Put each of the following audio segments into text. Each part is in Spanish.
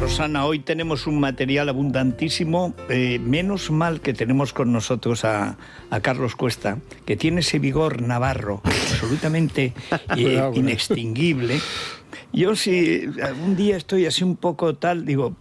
Rosana, hoy tenemos un material abundantísimo. Menos mal que tenemos con nosotros a Carlos Cuesta, que tiene ese vigor navarro absolutamente inextinguible. Yo si algún día estoy así un poco tal, digo,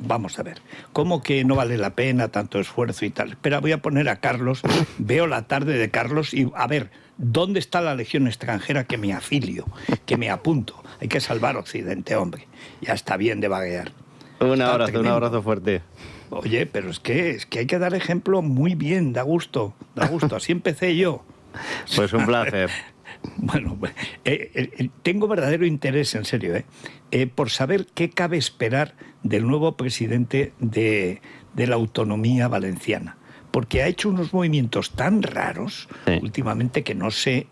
vamos a ver, ¿cómo que no vale la pena tanto esfuerzo y tal? Espera, voy a poner a Carlos, veo la tarde de Carlos y a ver, ¿dónde está la legión extranjera que me afilio, que me apunto? Hay que salvar Occidente, hombre. Ya está bien de vaguear. Un abrazo fuerte. Oye, pero es que hay que dar ejemplo muy bien, da gusto. Así empecé yo. Pues un placer. Bueno, tengo verdadero interés, en serio, por saber qué cabe esperar del nuevo presidente de la autonomía valenciana. Porque ha hecho unos movimientos tan raros últimamente que no sé.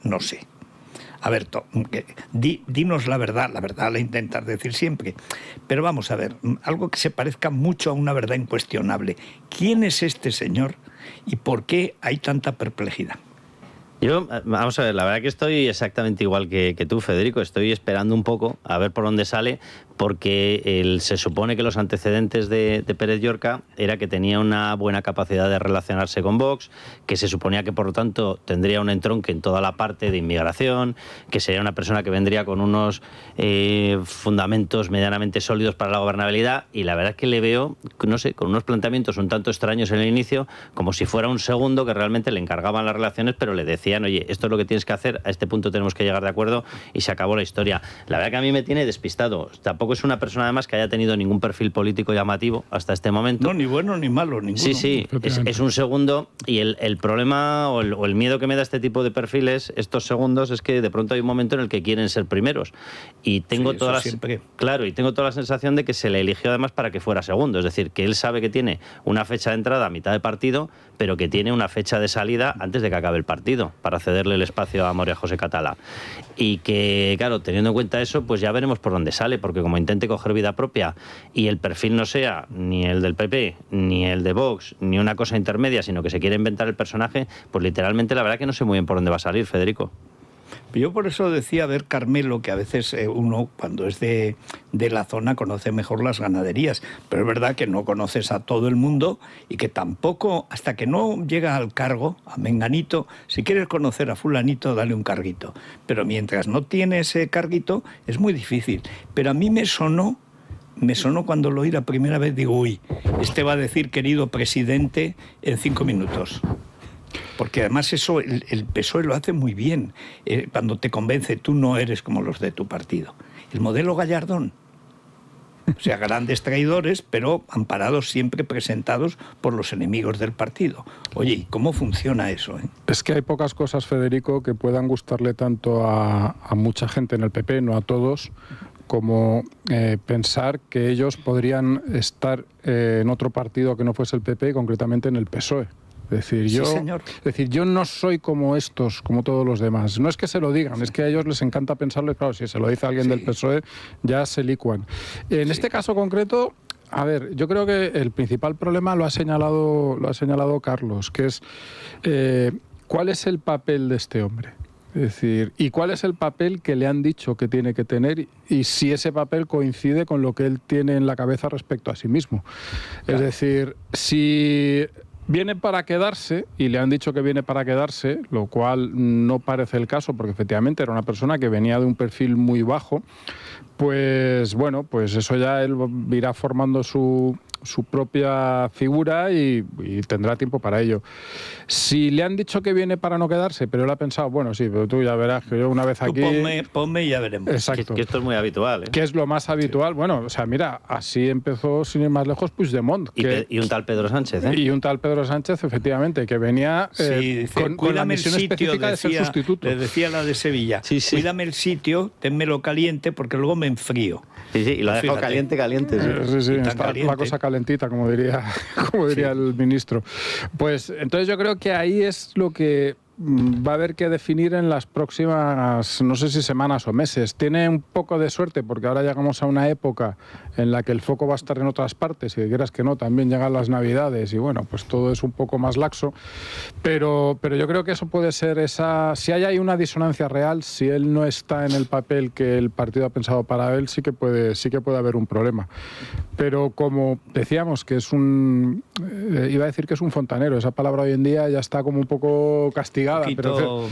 A ver, dinos la verdad la intentas decir siempre. Pero vamos a ver, algo que se parezca mucho a una verdad incuestionable. ¿Quién es este señor y por qué hay tanta perplejidad? Yo, vamos a ver, la verdad que estoy exactamente igual que tú, Federico. Estoy esperando un poco a ver por dónde sale, porque se supone que los antecedentes de Pérez Llorca era que tenía una buena capacidad de relacionarse con Vox, que se suponía que por lo tanto tendría un entronque en toda la parte de inmigración, que sería una persona que vendría con unos fundamentos medianamente sólidos para la gobernabilidad, y la verdad es que le veo, no sé, con unos planteamientos un tanto extraños en el inicio, como si fuera un segundo que realmente le encargaban las relaciones, pero le decían, oye, esto es lo que tienes que hacer, a este punto tenemos que llegar de acuerdo, y se acabó la historia. La verdad que a mí me tiene despistado. Tampoco es una persona además que haya tenido ningún perfil político llamativo hasta este momento. No, ni bueno ni malo, ninguno. Sí, es un segundo, y el problema o el miedo que me da este tipo de perfiles, estos segundos, es que de pronto hay un momento en el que quieren ser primeros. Y tengo toda la sensación de que se le eligió además para que fuera segundo. Es decir, que él sabe que tiene una fecha de entrada a mitad de partido, pero que tiene una fecha de salida antes de que acabe el partido, para cederle el espacio a María José Catalá. Y que, claro, teniendo en cuenta eso, pues ya veremos por dónde sale, porque como intente coger vida propia y el perfil no sea ni el del PP, ni el de Vox, ni una cosa intermedia, sino que se quiere inventar el personaje, pues literalmente la verdad que no sé muy bien por dónde va a salir, Federico. Yo por eso decía, Carmelo, que a veces uno cuando es de la zona conoce mejor las ganaderías, pero es verdad que no conoces a todo el mundo y que tampoco, hasta que no llega al cargo, a Menganito, si quieres conocer a fulanito, dale un carguito. Pero mientras no tiene ese carguito, es muy difícil. Pero a mí me sonó cuando lo oí la primera vez, digo, uy, este va a decir querido presidente en 5 minutos. Porque además eso el PSOE lo hace muy bien. Cuando te convence, tú no eres como los de tu partido. El modelo Gallardón. O sea, grandes traidores, pero amparados, siempre presentados por los enemigos del partido. Oye, ¿y cómo funciona eso? Es que hay pocas cosas, Federico, que puedan gustarle tanto a mucha gente en el PP, no a todos, como pensar que ellos podrían estar en otro partido que no fuese el PP, concretamente en el PSOE. Es decir, yo no soy como estos, como todos los demás. No es que se lo digan, es que a ellos les encanta pensarlo, y claro, si se lo dice alguien del PSOE, ya se licuan. En este caso concreto, a ver, yo creo que el principal problema lo ha señalado Carlos, que es ¿cuál es el papel de este hombre? Es decir, ¿y cuál es el papel que le han dicho que tiene que tener y si ese papel coincide con lo que él tiene en la cabeza respecto a sí mismo? Claro. Es decir, si viene para quedarse, y le han dicho que viene para quedarse, lo cual no parece el caso, porque efectivamente era una persona que venía de un perfil muy bajo, pues bueno, pues eso ya él irá formando su propia figura y tendrá tiempo para ello. Si le han dicho que viene para no quedarse, pero él ha pensado, bueno, sí, pero tú ya verás que yo una vez aquí... Ponme y ya veremos. Exacto. Que esto es muy habitual, ¿eh? Que es lo más habitual. Sí. Bueno, o sea, mira, así empezó, sin ir más lejos, Puigdemont. Y un tal Pedro Sánchez, ¿eh? Y un tal Pedro Sánchez, efectivamente, que venía con la misión específica de ser sustituto. Le decía la de Sevilla, sí. Cuídame el sitio, ténmelo caliente, porque luego me enfrío. Sí, y lo ha dejado caliente. Sí, está caliente. La cosa calentita, como diría el ministro. Pues entonces yo creo que ahí es lo que va a haber que definir en las próximas, no sé si semanas o meses. Tiene un poco de suerte porque ahora llegamos a una época en la que el foco va a estar en otras partes y que quieras que no, también llegan las Navidades y bueno, pues todo es un poco más laxo. Pero yo creo que eso puede ser si hay ahí una disonancia real, si él no está en el papel que el partido ha pensado para él, sí que puede haber un problema. Pero como decíamos que es iba a decir que es un fontanero, esa palabra hoy en día ya está como un poco castigada. Poquito,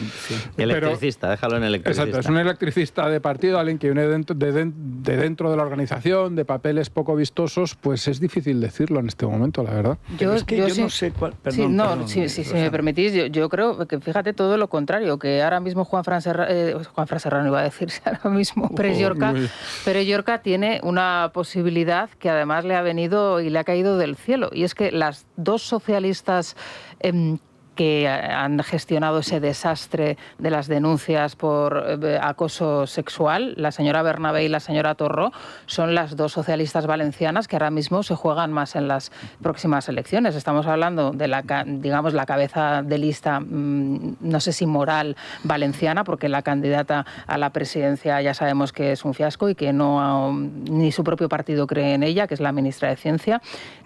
electricista, déjalo en electricista. Exacto, es un electricista de partido, alguien que viene de dentro de la organización, de papeles poco vistosos, pues es difícil decirlo en este momento, la verdad. Yo no sé cuál... Perdón, si me permitís, yo creo que fíjate todo lo contrario, que ahora mismo Juanfran Serrano iba a decirse ahora mismo, Pérez Llorca tiene una posibilidad que además le ha venido y le ha caído del cielo, y es que las dos socialistas que han gestionado ese desastre de las denuncias por acoso sexual, la señora Bernabé y la señora Torró, son las dos socialistas valencianas que ahora mismo se juegan más en las próximas elecciones. Estamos hablando de la cabeza de lista, no sé si moral, valenciana, porque la candidata a la presidencia ya sabemos que es un fiasco y que ni su propio partido cree en ella, que es la ministra de Ciencia.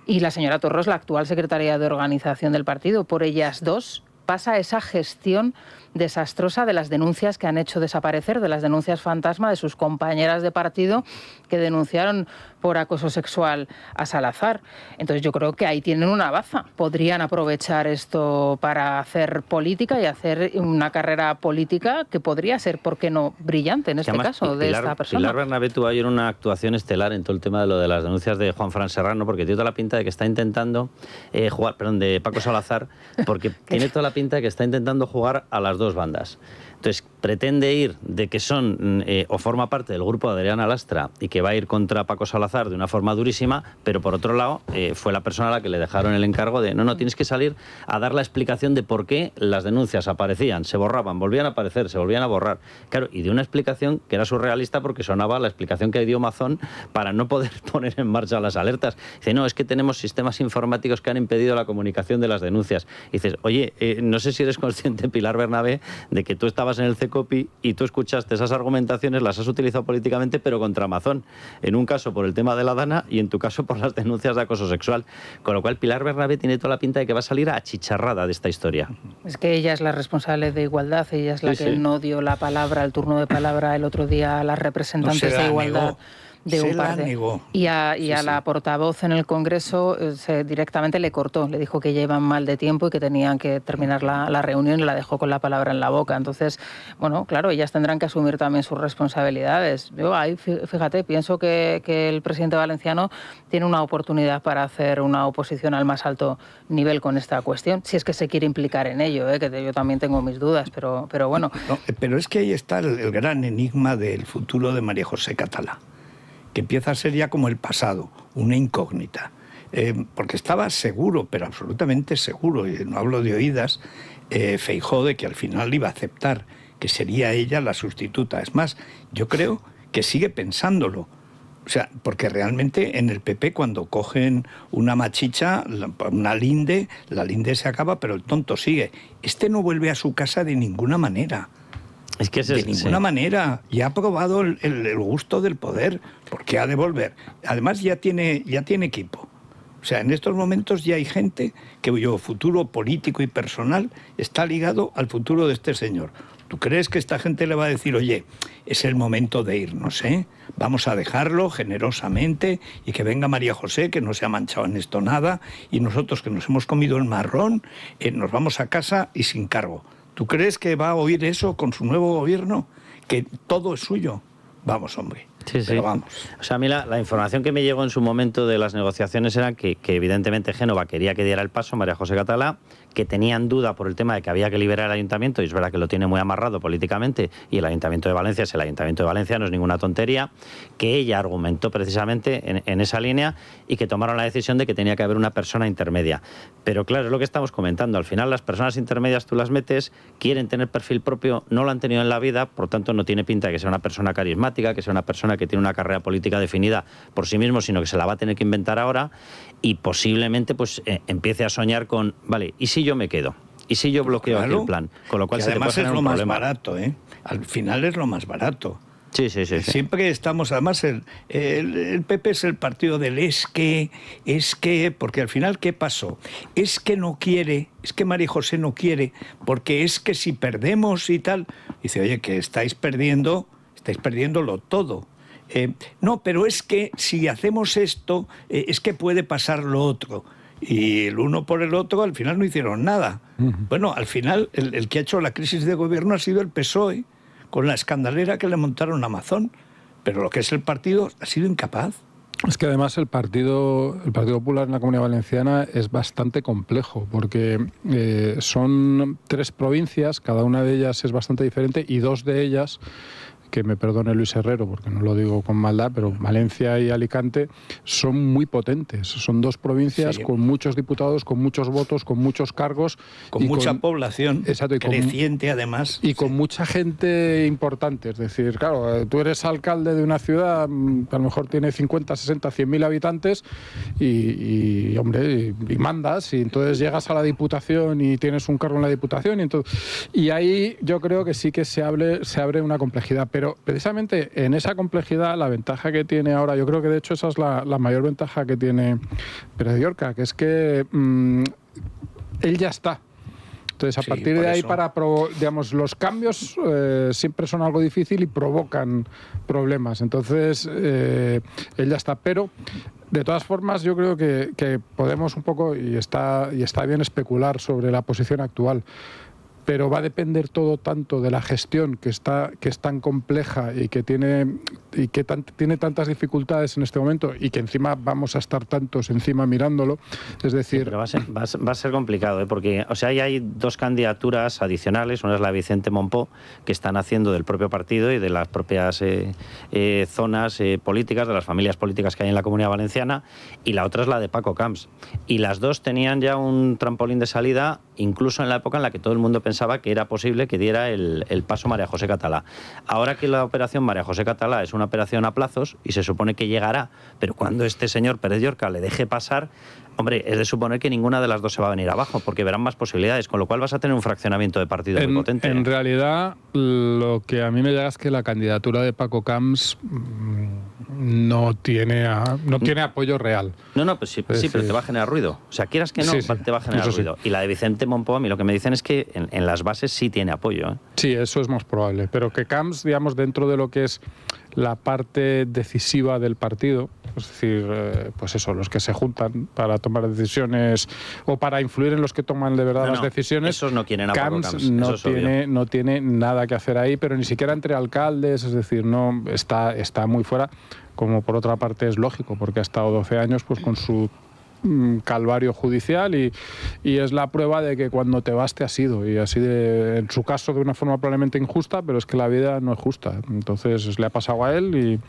Y la señora Torró es la actual secretaria de organización del partido. Por ellas dos pasa esa gestión desastrosa de las denuncias que han hecho desaparecer, de las denuncias fantasma de sus compañeras de partido que denunciaron por acoso sexual a Salazar. Entonces yo creo que ahí tienen una baza. Podrían aprovechar esto para hacer política y hacer una carrera política que podría ser, ¿por qué no?, brillante en este caso, de esta persona. Pilar Bernabé tuvo ayer una actuación estelar en todo el tema de lo de las denuncias de Juanfran Serrano, porque tiene toda la pinta de que está intentando de Paco Salazar, porque tiene toda la pinta de que está intentando jugar a las dos bandas. Entonces, pretende ir de que son o forma parte del grupo de Adriana Lastra y que va a ir contra Paco Salazar de una forma durísima, pero por otro lado fue la persona a la que le dejaron el encargo de no, tienes que salir a dar la explicación de por qué las denuncias aparecían, se borraban, volvían a aparecer, se volvían a borrar. Claro, y de una explicación que era surrealista porque sonaba la explicación que dio Mazón para no poder poner en marcha las alertas. Dice, no, es que tenemos sistemas informáticos que han impedido la comunicación de las denuncias. Y dices, oye, no sé si eres consciente, Pilar Bernabé, de que tú estabas en el CECOPI y tú escuchaste esas argumentaciones, las has utilizado políticamente, pero contra Mazón. En un caso por el tema de la Dana y en tu caso por las denuncias de acoso sexual. Con lo cual Pilar Bernabé tiene toda la pinta de que va a salir achicharrada de esta historia. Es que ella es la responsable de igualdad, ella es la que no dio la palabra, el turno de palabra el otro día a las representantes de igualdad. De un par de... Y a la portavoz en el Congreso directamente le cortó, le dijo que llevan mal de tiempo y que tenían que terminar la reunión y la dejó con la palabra en la boca. Entonces, bueno, claro, ellas tendrán que asumir también sus responsabilidades. Yo ahí, fíjate, pienso que el presidente valenciano tiene una oportunidad para hacer una oposición al más alto nivel con esta cuestión, si es que se quiere implicar en ello, que yo también tengo mis dudas, pero bueno. No, pero es que ahí está el gran enigma del futuro de María José Catalá, que empieza a ser ya como el pasado, una incógnita. Porque estaba seguro, pero absolutamente seguro, y no hablo de oídas, Feijóo de que al final iba a aceptar que sería ella la sustituta. Es más, yo creo que sigue pensándolo. O sea, porque realmente en el PP cuando cogen una machicha, una linde, la linde se acaba, pero el tonto sigue. Este no vuelve a su casa de ninguna manera. Es que de ninguna manera. Ya ha probado el gusto del poder. ¿Por qué ha de volver? Además ya tiene equipo. O sea, en estos momentos ya hay gente cuyo futuro político y personal está ligado al futuro de este señor. ¿Tú crees que esta gente le va a decir, oye, es el momento de irnos, vamos a dejarlo generosamente y que venga María José, que no se ha manchado en esto nada, y nosotros que nos hemos comido el marrón, nos vamos a casa y sin cargo? ¿Tú crees que va a oír eso con su nuevo gobierno? ¿Que todo es suyo? Vamos, hombre. Sí. Pero vamos. O sea, a mí la información que me llegó en su momento de las negociaciones era que evidentemente Génova quería que diera el paso María José Catalá, que tenían duda por el tema de que había que liberar el ayuntamiento, y es verdad que lo tiene muy amarrado políticamente, y el ayuntamiento de Valencia es el ayuntamiento de Valencia, no es ninguna tontería, que ella argumentó precisamente en esa línea y que tomaron la decisión de que tenía que haber una persona intermedia. Pero claro, es lo que estamos comentando, al final las personas intermedias tú las metes, quieren tener perfil propio, no lo han tenido en la vida, por tanto no tiene pinta de que sea una persona carismática, que sea una persona que tiene una carrera política definida por sí mismo, sino que se la va a tener que inventar ahora, y posiblemente pues empiece a soñar con, vale, ¿y si yo me quedo? ¿Y si yo bloqueo aquí el plan? Con lo cual que se te puede además es generar lo un más problema. barato, ¿eh? Al final es lo más barato. Sí. Siempre estamos, además, el PP es el partido del es que, porque al final, ¿qué pasó? Es que no quiere, es que María José no quiere, porque es que si perdemos y tal, dice, oye, que estáis perdiéndolo todo. No, pero es que si hacemos esto, es que puede pasar lo otro. Y el uno por el otro, al final no hicieron nada. Bueno, al final, el que ha hecho la crisis de gobierno ha sido el PSOE, con la escandalera que le montaron a Amazon, pero lo que es el partido ha sido incapaz. Es que además el Partido Popular en la Comunidad Valenciana es bastante complejo, porque son 3 provincias, cada una de ellas es bastante diferente, y 2 de ellas, que me perdone Luis Herrero, porque no lo digo con maldad, pero Valencia y Alicante son muy potentes. Son 2 provincias con muchos diputados, con muchos votos, con muchos cargos. Con mucha población, exacto, creciente además. Y con mucha gente importante. Es decir, claro, tú eres alcalde de una ciudad que a lo mejor tiene 50, 60, 100.000 habitantes y mandas, y entonces llegas a la Diputación y tienes un cargo en la Diputación. Y ahí yo creo que sí que se abre una complejidad. Pero precisamente en esa complejidad, la ventaja que tiene ahora, yo creo que de hecho esa es la mayor ventaja que tiene Pérez Llorca, que es que él ya está. Entonces, a partir de ahí, digamos, los cambios siempre son algo difícil y provocan problemas. Entonces, él ya está. Pero, de todas formas, yo creo que podemos un poco, y está bien especular sobre la posición actual, pero va a depender todo tanto de la gestión que es tan compleja y que tiene tantas dificultades en este momento, y que encima vamos a estar tantos encima mirándolo. Es decir, sí, pero va a ser complicado, ¿eh? Porque, o sea, hay 2 candidaturas adicionales. Una es la de Vicente Mompó, que están haciendo del propio partido y de las propias zonas políticas, de las familias políticas que hay en la Comunidad Valenciana, y la otra es la de Paco Camps. Y las 2 tenían ya un trampolín de salida, incluso en la época en la que todo el mundo pensaba que era posible que diera el paso María José Catalá. Ahora que la operación María José Catalá es una operación a plazos y se supone que llegará, pero cuando este señor Pérez Llorca le deje pasar, hombre, es de suponer que ninguna de las 2 se va a venir abajo, porque verán más posibilidades, con lo cual vas a tener un fraccionamiento de partido muy potente. En realidad, lo que a mí me llega es que la candidatura de Paco Camps no tiene apoyo real. No, pues sí, pero te va a generar ruido. O sea, quieras que no, te va a generar ruido. Y la de Vicente Mompó, a mí lo que me dicen es que en las bases sí tiene apoyo, ¿eh? Sí, eso es más probable. Pero que Camps, digamos, dentro de lo que es la parte decisiva del partido, es decir, pues eso, los que se juntan para tomar decisiones o para influir en los que toman de verdad las decisiones, esos no quieren a Paco Camps, no tiene nada que hacer ahí, pero ni siquiera entre alcaldes, es decir, no está muy fuera, como por otra parte es lógico, porque ha estado 12 años pues con su calvario judicial y es la prueba de que cuando te vas te has ido, y así en su caso de una forma probablemente injusta, pero es que la vida no es justa. Entonces le ha pasado a él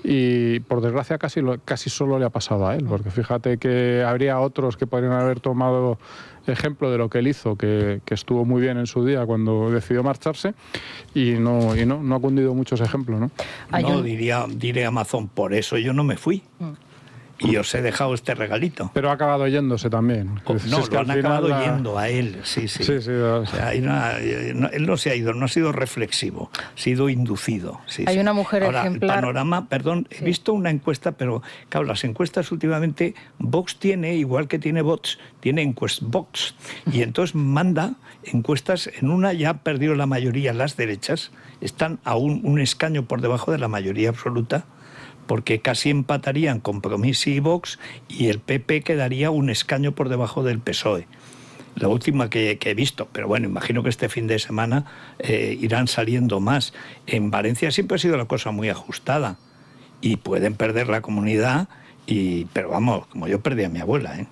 y por desgracia casi solo le ha pasado a él, porque fíjate que habría otros que podrían haber tomado ejemplo de lo que él hizo, que estuvo muy bien en su día cuando decidió marcharse, y no ha cundido muchos ejemplos, ¿no? Diré Amazon, por eso yo no me fui. Y os he dejado este regalito. Pero ha acabado yéndose también. Lo han acabado yendo a él, sí. O sea, él no se ha ido, no ha sido reflexivo, ha sido inducido. Hay una mujer Ahora, ejemplar. El panorama, perdón, he visto una encuesta, pero claro, las encuestas últimamente, Vox tiene, igual que tiene bots, tiene Vox. Y entonces manda encuestas, en una ya ha perdido la mayoría las derechas, están aún un escaño por debajo de la mayoría absoluta, porque casi empatarían Compromís y Vox, y el PP quedaría un escaño por debajo del PSOE. La última que he visto, pero bueno, imagino que este fin de semana irán saliendo más. En Valencia siempre ha sido la cosa muy ajustada y pueden perder la comunidad, pero vamos, como yo perdí a mi abuela, ¿eh?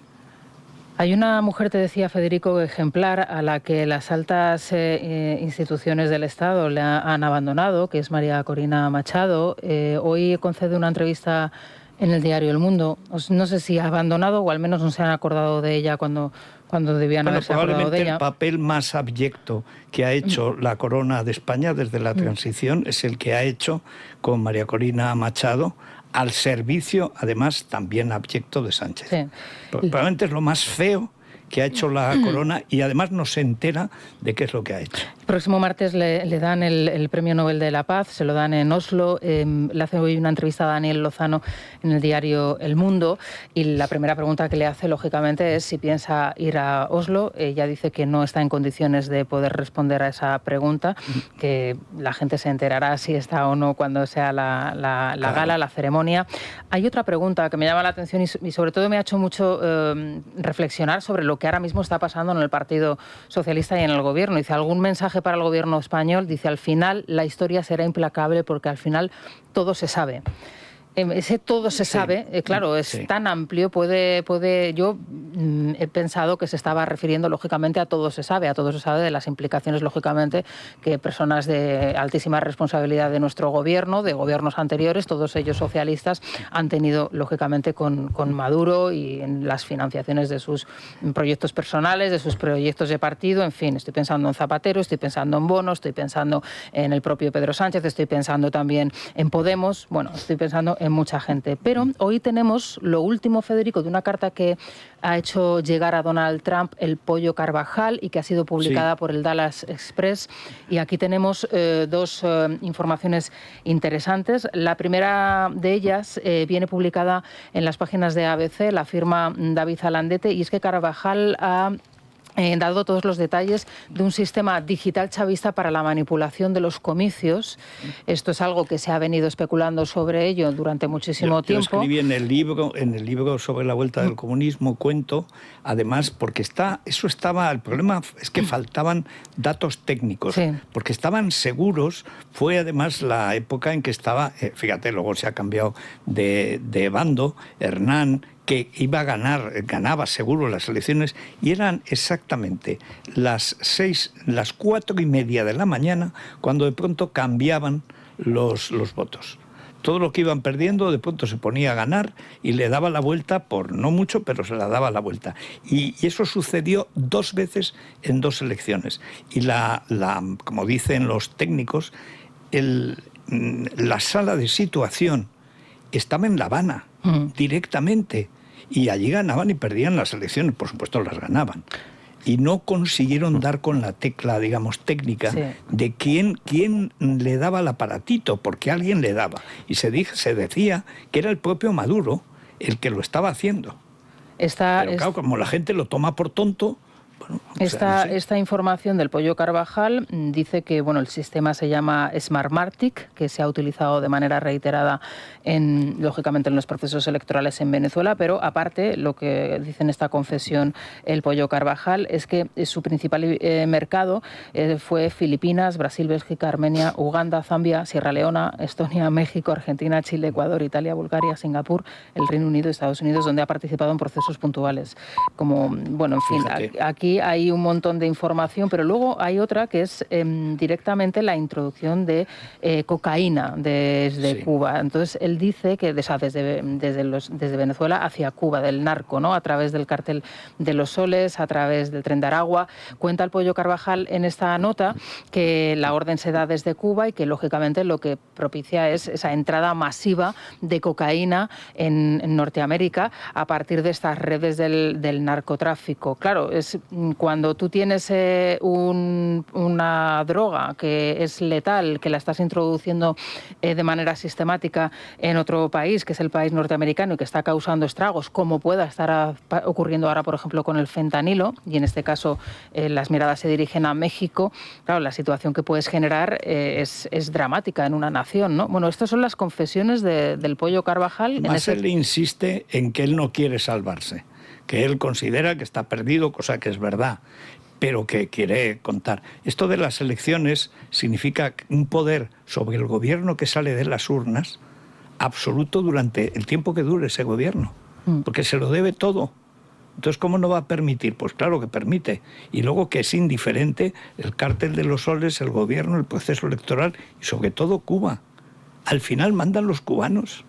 Hay una mujer, te decía Federico, ejemplar, a la que las altas instituciones del Estado le han abandonado, que es María Corina Machado. Hoy concede una entrevista en el diario El Mundo. No sé si ha abandonado o al menos no se han acordado de ella cuando debían haberse acordado de ella. El papel más abyecto que ha hecho la Corona de España desde la transición es el que ha hecho con María Corina Machado, al servicio, además, también abyecto de Sánchez. Sí. Probablemente es lo más feo que ha hecho la corona y además no se entera de qué es lo que ha hecho. El próximo martes le dan el Premio Nobel de la Paz, se lo dan en Oslo. Le hace hoy una entrevista a Daniel Lozano en el diario El Mundo y la primera pregunta que le hace, lógicamente, es si piensa ir a Oslo. Ella dice que no está en condiciones de poder responder a esa pregunta, que la gente se enterará si está o no cuando sea la gala, la ceremonia. Hay otra pregunta que me llama la atención y sobre todo me ha hecho mucho reflexionar sobre lo que ahora mismo está pasando en el Partido Socialista y en el Gobierno. Dice, ¿algún mensaje para el Gobierno español? Dice, al final la historia será implacable porque al final todo se sabe. Ese todo se sabe, claro, es tan amplio, yo he pensado que se estaba refiriendo lógicamente a todo se sabe de las implicaciones, lógicamente, que personas de altísima responsabilidad de nuestro gobierno, de gobiernos anteriores, todos ellos socialistas, han tenido, lógicamente, con Maduro y en las financiaciones de sus proyectos personales, de sus proyectos de partido, en fin, estoy pensando en Zapatero, estoy pensando en Bono, estoy pensando en el propio Pedro Sánchez, estoy pensando también en Podemos, bueno, estoy pensando en mucha gente. Pero hoy tenemos lo último, Federico, de una carta que ha hecho llegar a Donald Trump el Pollo Carvajal y que ha sido publicada por el Dallas Express. Y aquí tenemos dos informaciones interesantes. La primera de ellas viene publicada en las páginas de ABC, la firma David Zalandete, y es que Carvajal ha dado todos los detalles de un sistema digital chavista para la manipulación de los comicios. Esto es algo que se ha venido especulando sobre ello durante muchísimo tiempo. Yo escribí en el libro sobre la vuelta del comunismo, cuento, además, porque el problema es que faltaban datos técnicos, porque estaban seguros, fue además la época en que estaba, fíjate, luego se ha cambiado de bando, Hernán, que ganaba seguro las elecciones, y eran exactamente las 4:30 de la mañana cuando de pronto cambiaban los votos. Todo lo que iban perdiendo de pronto se ponía a ganar y le daba la vuelta, por no mucho, pero se la daba la vuelta. Y eso sucedió 2 veces en 2 elecciones. Y como dicen los técnicos, la sala de situación estaba en La Habana, directamente. Y allí ganaban y perdían las elecciones, por supuesto las ganaban. Y no consiguieron dar con la tecla, digamos, técnica de quién le daba el aparatito, porque alguien le daba. Y se decía que era el propio Maduro el que lo estaba haciendo. Pero claro, como la gente lo toma por tonto... Bueno, esta información del Pollo Carvajal dice que el sistema se llama Smartmatic, que se ha utilizado de manera reiterada lógicamente en los procesos electorales en Venezuela, pero aparte lo que dice en esta confesión el Pollo Carvajal es que su principal mercado fue Filipinas, Brasil, Bélgica, Armenia, Uganda, Zambia, Sierra Leona, Estonia, México, Argentina, Chile, Ecuador, Italia, Bulgaria, Singapur, el Reino Unido y Estados Unidos, donde ha participado en procesos puntuales. En fin, aquí hay un montón de información, pero luego hay otra que es directamente la introducción de cocaína desde Cuba. Entonces, él dice que desde Venezuela hacia Cuba, del narco, ¿no? A través del cártel de los Soles, a través del Tren de Aragua. Cuenta el Pollo Carvajal en esta nota que la orden se da desde Cuba y que, lógicamente, lo que propicia es esa entrada masiva de cocaína en Norteamérica a partir de estas redes del narcotráfico. Claro, es cuando tú tienes una droga que es letal, que la estás introduciendo de manera sistemática en otro país, que es el país norteamericano, y que está causando estragos, como pueda estar ocurriendo ahora, por ejemplo, con el fentanilo, y en este caso las miradas se dirigen a México, claro, la situación que puedes generar es dramática en una nación, ¿no? Bueno, estas son las confesiones del Pollo Carvajal. Más él insiste en que él no quiere salvarse, que él considera que está perdido, cosa que es verdad, pero que quiere contar. Esto de las elecciones significa un poder sobre el gobierno que sale de las urnas absoluto durante el tiempo que dure ese gobierno, porque se lo debe todo. Entonces, ¿cómo no va a permitir? Pues claro que permite. Y luego que es indiferente el cártel de los Soles, el gobierno, el proceso electoral y sobre todo Cuba. Al final mandan los cubanos.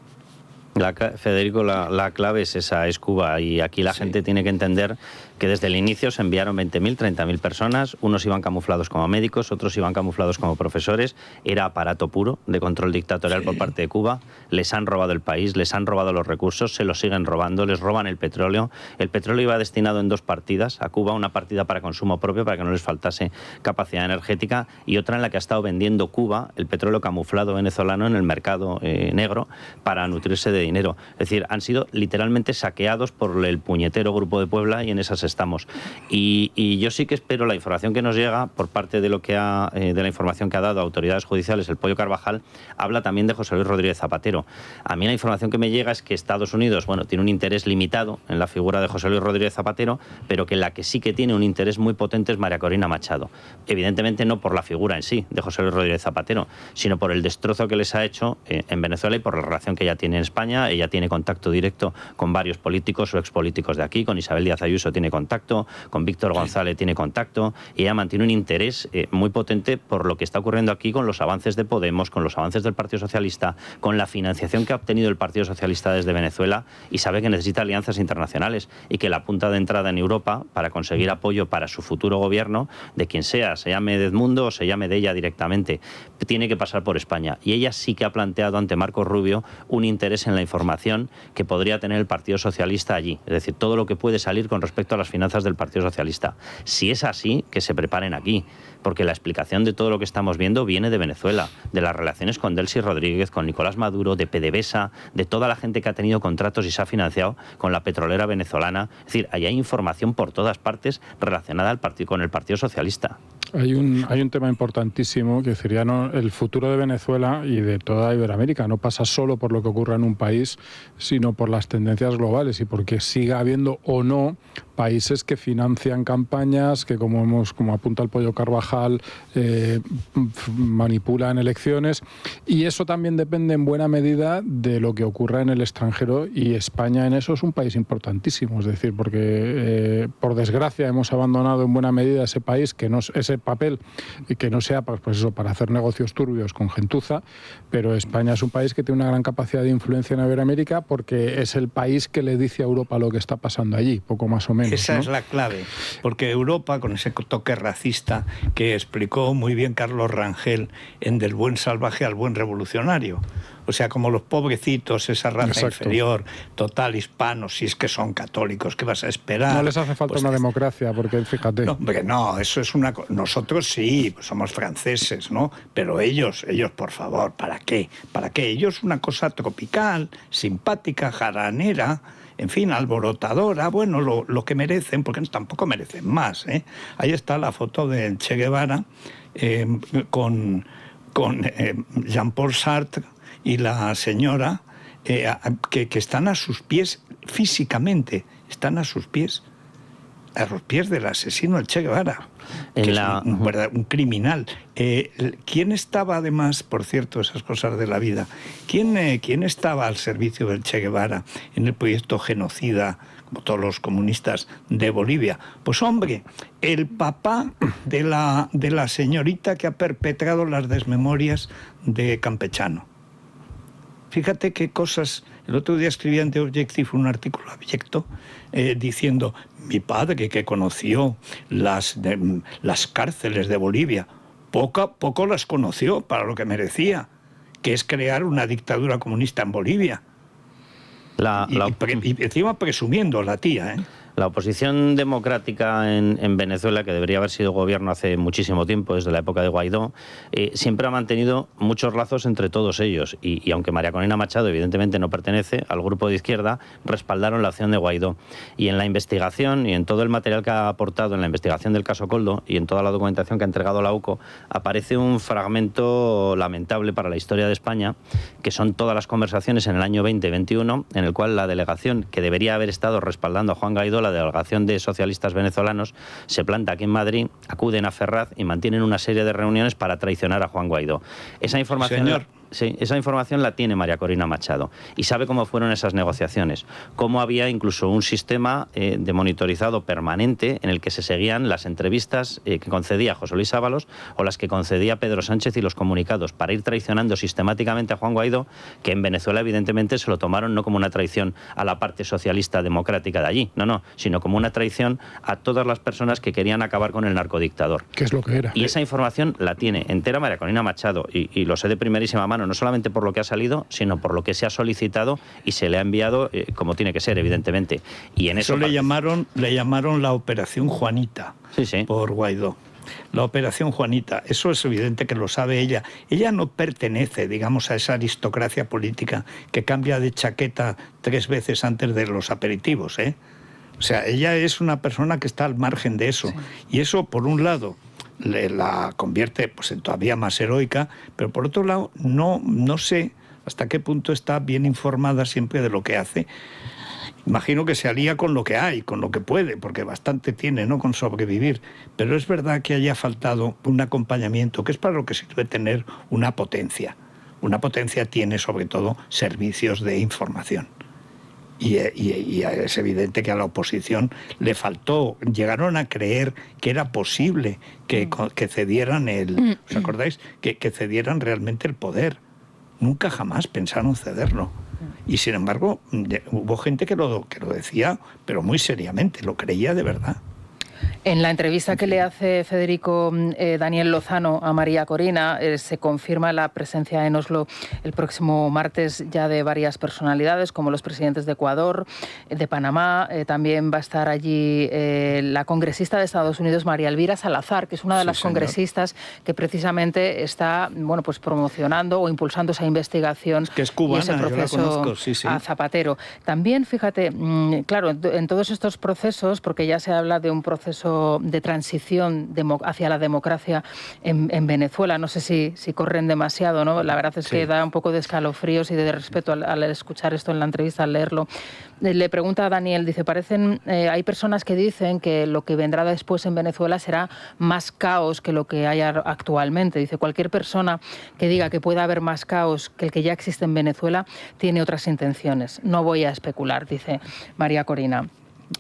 Federico, la clave es esa, es Cuba, y aquí la gente tiene que entender que desde el inicio se enviaron 20.000, 30.000 personas, unos iban camuflados como médicos, otros iban camuflados como profesores, era aparato puro de control dictatorial por parte de Cuba, les han robado el país, les han robado los recursos, se los siguen robando, les roban el petróleo iba destinado en 2 partidas, a Cuba una partida para consumo propio, para que no les faltase capacidad energética, y otra en la que ha estado vendiendo Cuba el petróleo camuflado venezolano en el mercado negro para nutrirse de dinero. Es decir, han sido literalmente saqueados por el puñetero Grupo de Puebla, y en esas estamos. Y yo sí que espero la información que nos llega por parte de la información que ha dado a autoridades judiciales el Pollo Carvajal, habla también de José Luis Rodríguez Zapatero. A mí la información que me llega es que Estados Unidos, tiene un interés limitado en la figura de José Luis Rodríguez Zapatero, pero que la que sí que tiene un interés muy potente es María Corina Machado. Evidentemente no por la figura en sí de José Luis Rodríguez Zapatero, sino por el destrozo que les ha hecho en Venezuela y por la relación que ella tiene en España. Ella tiene contacto directo con varios políticos o expolíticos de aquí, con Isabel Díaz Ayuso tiene contacto, con Víctor González tiene contacto, y ella mantiene un interés muy potente por lo que está ocurriendo aquí con los avances de Podemos, con los avances del Partido Socialista, con la financiación que ha obtenido el Partido Socialista desde Venezuela, y sabe que necesita alianzas internacionales y que la punta de entrada en Europa para conseguir apoyo para su futuro gobierno, de quien sea, se llame de Edmundo o se llame de ella directamente, tiene que pasar por España. Y ella sí que ha planteado ante Marcos Rubio un interés en la información que podría tener el Partido Socialista allí, es decir, todo lo que puede salir con respecto a las finanzas del Partido Socialista. Si es así, que se preparen aquí, porque la explicación de todo lo que estamos viendo viene de Venezuela, de las relaciones con Delcy Rodríguez, con Nicolás Maduro, de PDVSA, de toda la gente que ha tenido contratos y se ha financiado con la petrolera venezolana. Es decir, ahí hay información por todas partes relacionada con el Partido Socialista. Hay un tema importantísimo, que sería el futuro de Venezuela y de toda Iberoamérica. No pasa solo por lo que ocurra en un país, sino por las tendencias globales y porque siga habiendo o no países que financian campañas, que como apunta el Pollo Carvajal, manipulan elecciones, y eso también depende en buena medida de lo que ocurra en el extranjero, y España en eso es un país importantísimo, es decir, porque por desgracia hemos abandonado en buena medida ese país, ese papel, que no sea pues eso, para hacer negocios turbios con gentuza, pero España es un país que tiene una gran capacidad de influencia en Iberoamérica, porque es el país que le dice a Europa lo que está pasando allí, poco más o menos. Esa es la clave, porque Europa, con ese toque racista que explicó muy bien Carlos Rangel en Del buen salvaje al buen revolucionario, o sea, como los pobrecitos, esa raza inferior, total hispanos, si es que son católicos, ¿qué vas a esperar? No les hace falta una democracia, porque fíjate. No, hombre, no, eso es una... Nosotros sí, pues somos franceses, ¿no? Pero ellos, por favor, ¿para qué? ¿Para qué? Ellos una cosa tropical, simpática, jaranera, en fin, alborotadora, bueno, lo que merecen, porque tampoco merecen más, ¿eh? Ahí está la foto de Che Guevara con Jean-Paul Sartre y la señora que están a sus pies físicamente, están a sus pies del asesino del Che Guevara, que es un criminal. ¿Quién estaba además, por cierto, esas cosas de la vida, quién estaba al servicio del Che Guevara en el proyecto genocida, como todos los comunistas, de Bolivia? Pues hombre, el papá de la señorita que ha perpetrado las desmemorias de Campechano. Fíjate qué cosas. El otro día escribía en The Objective un artículo abyecto diciendo: mi padre, que conoció las cárceles de Bolivia, poco las conoció para lo que merecía, que es crear una dictadura comunista en Bolivia. Y encima presumiendo la tía, ¿eh? La oposición democrática en Venezuela, que debería haber sido gobierno hace muchísimo tiempo, desde la época de Guaidó, siempre ha mantenido muchos lazos entre todos ellos. Y aunque María Corina Machado evidentemente no pertenece al grupo de izquierda, respaldaron la acción de Guaidó. Y en la investigación y en todo el material que ha aportado en la investigación del caso Koldo y en toda la documentación que ha entregado la UCO, aparece un fragmento lamentable para la historia de España, que son todas las conversaciones en el año 2021, en el cual la delegación que debería haber estado respaldando a Juan Guaidó, la delegación de socialistas venezolanos, se planta aquí en Madrid, acuden a Ferraz y mantienen una serie de reuniones para traicionar a Juan Guaidó. Esa información... Señor, Sí, esa información la tiene María Corina Machado y sabe cómo fueron esas negociaciones, cómo había incluso un sistema de monitorizado permanente en el que se seguían las entrevistas que concedía José Luis Ábalos o las que concedía Pedro Sánchez y los comunicados para ir traicionando sistemáticamente a Juan Guaidó, que en Venezuela evidentemente se lo tomaron no como una traición a la parte socialista democrática de allí, no, sino como una traición a todas las personas que querían acabar con el narcodictador. ¿Qué es lo que era? Y esa información la tiene entera María Corina Machado y lo sé de primerísima mano, no solamente por lo que ha salido, sino por lo que se ha solicitado y se le ha enviado como tiene que ser, evidentemente. Y en eso le llamaron la Operación Juanita, sí. por Guaidó. La Operación Juanita, eso es evidente que lo sabe ella. Ella no pertenece, digamos, a esa aristocracia política que cambia de chaqueta 3 veces antes de los aperitivos, ¿eh? O sea, ella es una persona que está al margen de eso. Sí. Y eso, por un lado, la convierte pues, en todavía más heroica, pero por otro lado, no sé hasta qué punto está bien informada siempre de lo que hace. Imagino que se alía con lo que hay, con lo que puede, porque bastante tiene, ¿no?, con sobrevivir. Pero es verdad que haya faltado un acompañamiento, que es para lo que sirve tener una potencia. Una potencia tiene, sobre todo, servicios de información. Y es evidente que a la oposición le faltó, llegaron a creer que era posible que cedieran ¿os acordáis? Que cedieran realmente el poder. Nunca jamás pensaron cederlo. Y sin embargo, hubo gente que lo decía, pero muy seriamente, lo creía de verdad. En la entrevista que le hace Federico Daniel Lozano a María Corina, se confirma la presencia en Oslo el próximo martes ya de varias personalidades, como los presidentes de Ecuador, de Panamá. También va a estar allí la congresista de Estados Unidos, María Elvira Salazar, que es una de las congresistas que precisamente está pues promocionando o impulsando esa investigación, que es cubana, y ese proceso, yo la conozco, a Zapatero. También, fíjate, claro, en todos estos procesos, porque ya se habla de un proceso de transición hacia la democracia en Venezuela. No sé si corren demasiado, ¿no? La verdad es que da un poco de escalofríos y de respeto al escuchar esto en la entrevista, al leerlo. Le pregunta a Daniel, dice, hay personas que dicen que lo que vendrá después en Venezuela será más caos que lo que hay actualmente. Dice, cualquier persona que diga que pueda haber más caos que el que ya existe en Venezuela tiene otras intenciones. No voy a especular, dice María Corina.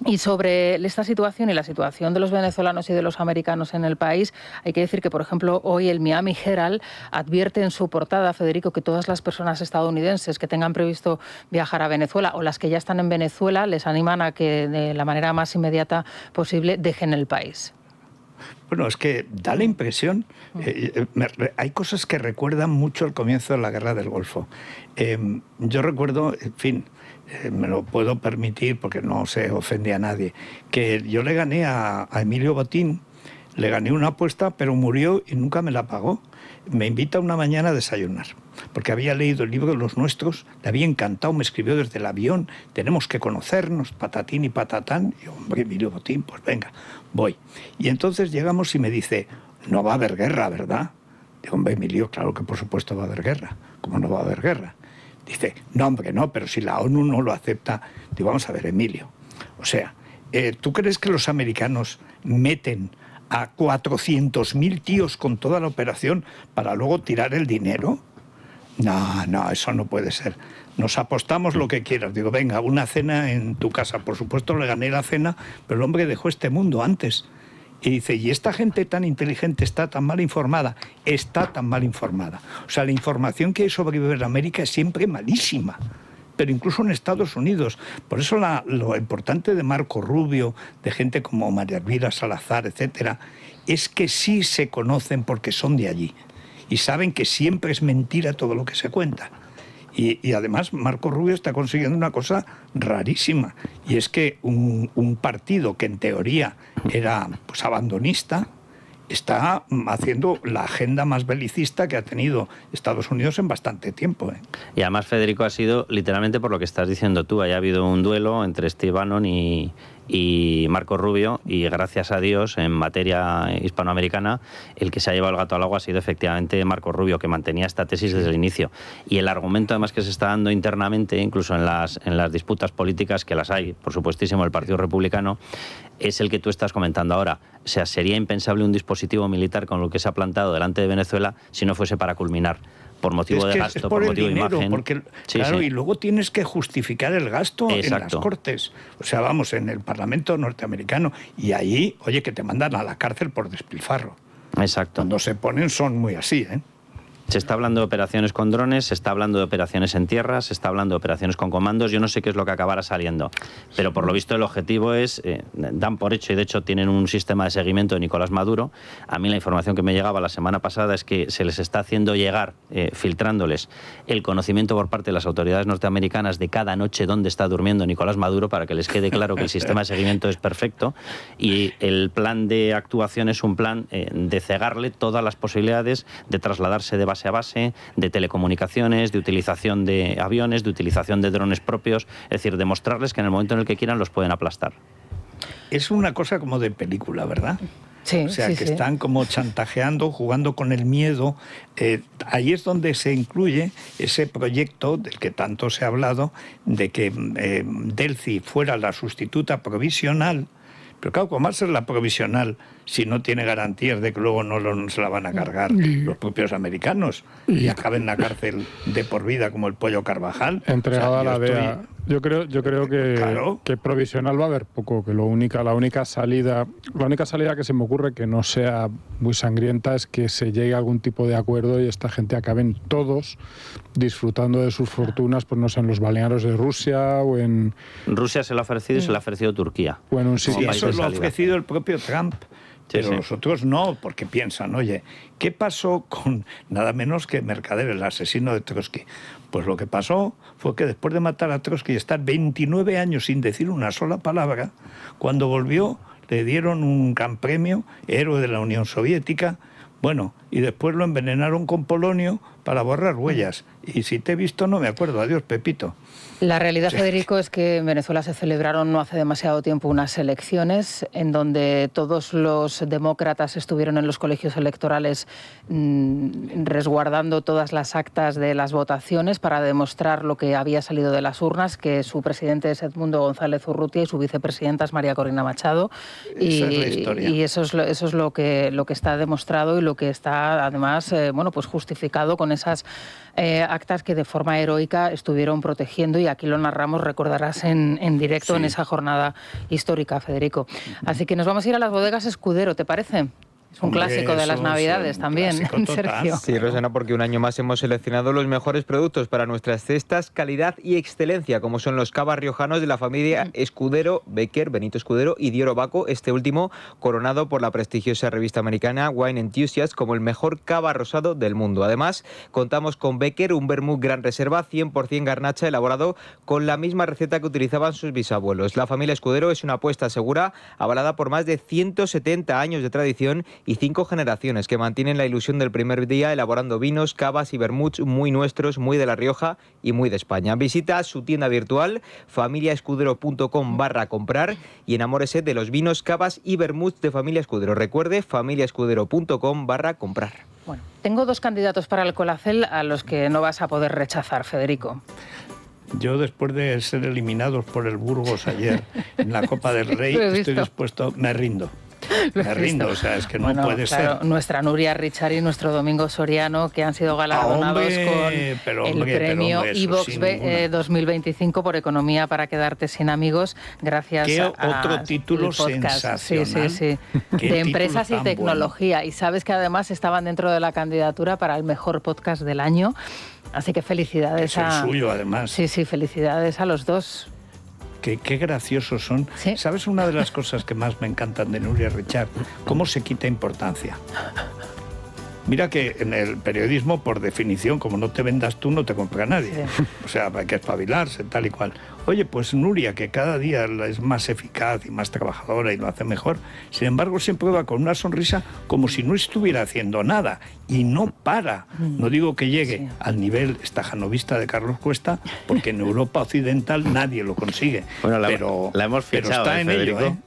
Y sobre esta situación y la situación de los venezolanos y de los americanos en el país, hay que decir que, por ejemplo, hoy el Miami Herald advierte en su portada, Federico, que todas las personas estadounidenses que tengan previsto viajar a Venezuela o las que ya están en Venezuela les animan a que de la manera más inmediata posible dejen el país. Bueno, es que da la impresión, hay cosas que recuerdan mucho el comienzo de la Guerra del Golfo. Yo recuerdo, en fin, me lo puedo permitir porque no se ofende a nadie, que yo le gané a Emilio Botín, le gané una apuesta, pero murió y nunca me la pagó. Me invita una mañana a desayunar, porque había leído el libro de los nuestros, le había encantado, me escribió desde el avión, tenemos que conocernos, patatín y patatán. Y yo, hombre, Emilio Botín, pues venga, voy. Y entonces llegamos y me dice, no va a haber guerra, ¿verdad? Digo, hombre, Emilio, claro que por supuesto va a haber guerra. ¿Cómo no va a haber guerra? Dice, no, hombre, no, pero si la ONU no lo acepta. Digo, vamos a ver, Emilio. O sea, ¿tú crees que los americanos meten a 400.000 tíos con toda la operación para luego tirar el dinero? No, eso no puede ser. Nos apostamos lo que quieras. Digo, venga, una cena en tu casa. Por supuesto le gané la cena, pero el hombre dejó este mundo antes. Y dice, ¿y esta gente tan inteligente está tan mal informada? Está tan mal informada. O sea, la información que hay sobre Iberoamérica es siempre malísima. Pero incluso en Estados Unidos. Por eso lo importante de Marco Rubio, de gente como María Elvira Salazar, etcétera, es que sí se conocen porque son de allí. Y saben que siempre es mentira todo lo que se cuenta. Y además Marco Rubio está consiguiendo una cosa rarísima, y es que un partido que en teoría era pues abandonista está haciendo la agenda más belicista que ha tenido Estados Unidos en bastante tiempo. Y además, Federico, ha sido literalmente por lo que estás diciendo tú. Haya habido un duelo entre Steve Bannon y Marco Rubio, y gracias a Dios, en materia hispanoamericana, el que se ha llevado el gato al agua ha sido efectivamente Marco Rubio, que mantenía esta tesis desde el inicio. Y el argumento además que se está dando internamente, incluso en las disputas políticas, que las hay, por supuestísimo, el Partido Republicano, es el que tú estás comentando ahora. O sea, sería impensable un dispositivo militar con lo que se ha plantado delante de Venezuela si no fuese para culminar por motivo de gasto, por motivo de imagen. Porque, claro, y luego tienes que justificar el gasto en las Cortes. O sea, vamos, en el Parlamento norteamericano. Y ahí, oye, que te mandan a la cárcel por despilfarro. Exacto. Cuando se ponen son muy así, ¿eh? Se está hablando de operaciones con drones, se está hablando de operaciones en tierra, se está hablando de operaciones con comandos. Yo no sé qué es lo que acabará saliendo, pero por lo visto el objetivo es, dan por hecho, y de hecho tienen un sistema de seguimiento de Nicolás Maduro. A mí la información que me llegaba la semana pasada es que se les está haciendo llegar, filtrándoles, el conocimiento por parte de las autoridades norteamericanas de cada noche dónde está durmiendo Nicolás Maduro, para que les quede claro que el sistema de seguimiento es perfecto, y el plan de actuación es un plan de cegarle todas las posibilidades de trasladarse de base a base, de telecomunicaciones, de utilización de aviones, de utilización de drones propios, es decir, demostrarles que en el momento en el que quieran los pueden aplastar. Es una cosa como de película, ¿verdad? Sí, o sea, sí, que sí. están como chantajeando, jugando con el miedo. Ahí es donde se incluye ese proyecto del que tanto se ha hablado, de que Delcy fuera la sustituta provisional. Pero claro, ¿cómo va a ser la provisional si no tiene garantías de que luego no se la van a cargar los propios americanos y acaben en la cárcel de por vida como el Pollo Carvajal? Entregada a la DEA. Yo creo que provisional va a haber poco, que la única salida que se me ocurre, que no sea muy sangrienta, es que se llegue a algún tipo de acuerdo y esta gente acaben todos disfrutando de sus fortunas, pues no sé, en los balnearios de Rusia o en... Rusia se lo ha ofrecido y se lo ha ofrecido Turquía. O en un sitio. Sí, eso lo ha ofrecido el propio Trump. Pero los otros no, porque piensan, oye, ¿qué pasó con nada menos que Mercader, el asesino de Trotsky? Pues lo que pasó fue que después de matar a Trotsky y estar 29 años sin decir una sola palabra, cuando volvió le dieron un gran premio, héroe de la Unión Soviética, bueno, y después lo envenenaron con polonio para borrar huellas. Y si te he visto no me acuerdo. Adiós, Pepito. La realidad, Federico, es que en Venezuela se celebraron no hace demasiado tiempo unas elecciones en donde todos los demócratas estuvieron en los colegios electorales resguardando todas las actas de las votaciones para demostrar lo que había salido de las urnas, que su presidente es Edmundo González Urrutia y su vicepresidenta es María Corina Machado. Esa es la historia. Y eso es lo que está demostrado y lo que está además pues justificado con esas actas que de forma heroica estuvieron protegiendo, y aquí lo narramos, recordarás, en directo, sí, en esa jornada histórica, Federico. Así que nos vamos a ir a las bodegas Escudero, ¿te parece? Es un clásico de las Navidades también, Sergio. Sí, Rosana, porque un año más hemos seleccionado los mejores productos para nuestras cestas, calidad y excelencia, como son los cavas riojanos de la familia Escudero, Becker, Benito Escudero y Dioro Baco, este último coronado por la prestigiosa revista americana Wine Enthusiast como el mejor cava rosado del mundo. Además, contamos con Becker, un vermut gran reserva 100% garnacha elaborado con la misma receta que utilizaban sus bisabuelos. La familia Escudero es una apuesta segura, avalada por más de 170 años de tradición y 5 generaciones que mantienen la ilusión del primer día elaborando vinos, cavas y vermuts muy nuestros, muy de La Rioja y muy de España. Visita su tienda virtual familiaescudero.com/comprar y enamórese de los vinos, cavas y vermuts de Familia Escudero. Recuerde, familiaescudero.com/comprar. Bueno, tengo 2 candidatos para el Colacel a los que no vas a poder rechazar, Federico. Yo, después de ser eliminados por el Burgos ayer en la Copa del Rey, estoy dispuesto, me rindo. Me rindo, o sea, es que no puede ser. Nuestra Nuria Richard y nuestro Domingo Soriano, que han sido galardonados con el premio iVox 2025 por Economía para quedarte sin amigos, gracias a otro título sensacional. Sí. De empresas y tecnología. Bueno. Y sabes que además estaban dentro de la candidatura para el mejor podcast del año. Así que felicidades es el suyo, además. Sí, felicidades a los dos. Qué graciosos son. ¿Sí? ¿Sabes una de las cosas que más me encantan de Nuria Richard? Cómo se quita importancia. Mira que en el periodismo, por definición, como no te vendas tú, no te compra nadie. Sí. O sea, hay que espabilarse, tal y cual. Oye, pues Nuria, que cada día es más eficaz y más trabajadora y lo hace mejor, sin embargo siempre va con una sonrisa como si no estuviera haciendo nada y no para. No digo que llegue al nivel estajanovista de Carlos Cuesta, porque en Europa Occidental nadie lo consigue. Bueno, pero la hemos fichado, está en Federico. ello,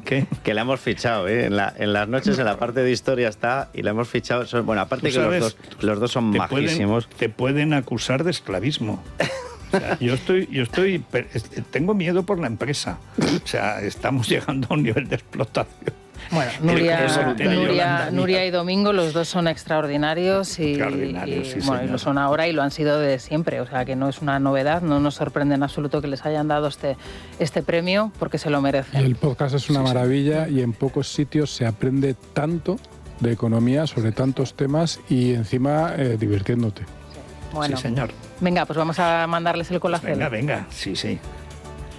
¿Qué? Que la hemos fichado, en las noches, en la parte de historia está, y la hemos fichado. Bueno, aparte que los dos son majísimos. Te pueden acusar de esclavismo. O sea, yo tengo miedo por la empresa. O sea, estamos llegando a un nivel de explotación Bueno, Nuria y Domingo, los dos son extraordinarios y bueno, y lo son ahora y lo han sido de siempre. O sea, que no es una novedad, no nos sorprende en absoluto que les hayan dado este premio porque se lo merecen. Y el podcast es una maravilla y en pocos sitios se aprende tanto de economía sobre tantos temas y encima divirtiéndote. Bueno, sí, señor. Venga, pues vamos a mandarles el colacel. Venga, sí.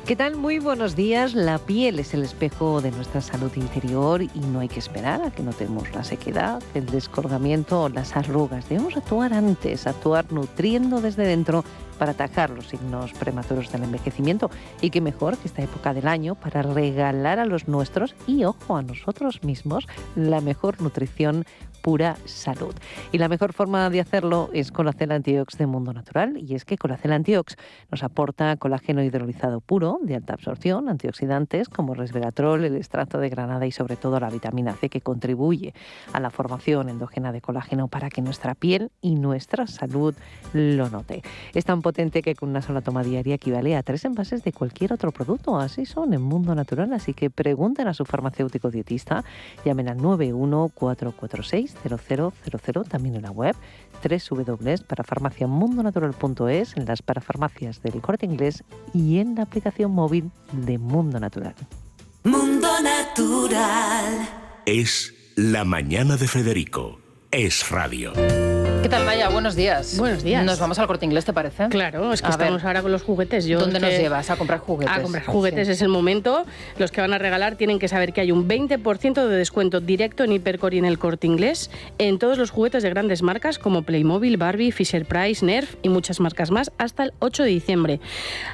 ¿Qué tal? Muy buenos días. La piel es el espejo de nuestra salud interior y no hay que esperar a que notemos la sequedad, el descolgamiento o las arrugas. Debemos actuar antes, actuar nutriendo desde dentro para atajar los signos prematuros del envejecimiento. Y qué mejor que esta época del año para regalar a los nuestros y, ojo, a nosotros mismos, la mejor nutrición, pura salud. Y la mejor forma de hacerlo es Colacel Antiox de Mundo Natural. Y es que Colacel Antiox nos aporta colágeno hidrolizado puro, de alta absorción, antioxidantes como resveratrol, el extracto de granada y sobre todo la vitamina C, que contribuye a la formación endógena de colágeno para que nuestra piel y nuestra salud lo note. Es tan potente que con una sola toma diaria equivale a 3 envases de cualquier otro producto. Así son en Mundo Natural. Así que pregunten a su farmacéutico dietista, llamen al 91446 0000, también en la web www.parafarmaciamundonatural.es, en las parafarmacias del Corte Inglés y en la aplicación móvil de Mundo Natural. Mundo Natural. Es la mañana de Federico. Es radio. ¿Qué tal, Maya? Buenos días. Buenos días. Nos vamos al Corte Inglés, ¿te parece? Claro, es que estamos ahora con los juguetes. ¿Dónde nos llevas? A comprar juguetes. A comprar juguetes, sí. Es el momento. Los que van a regalar tienen que saber que hay un 20% de descuento directo en Hipercor y en el Corte Inglés en todos los juguetes de grandes marcas como Playmobil, Barbie, Fisher-Price, Nerf y muchas marcas más hasta el 8 de diciembre.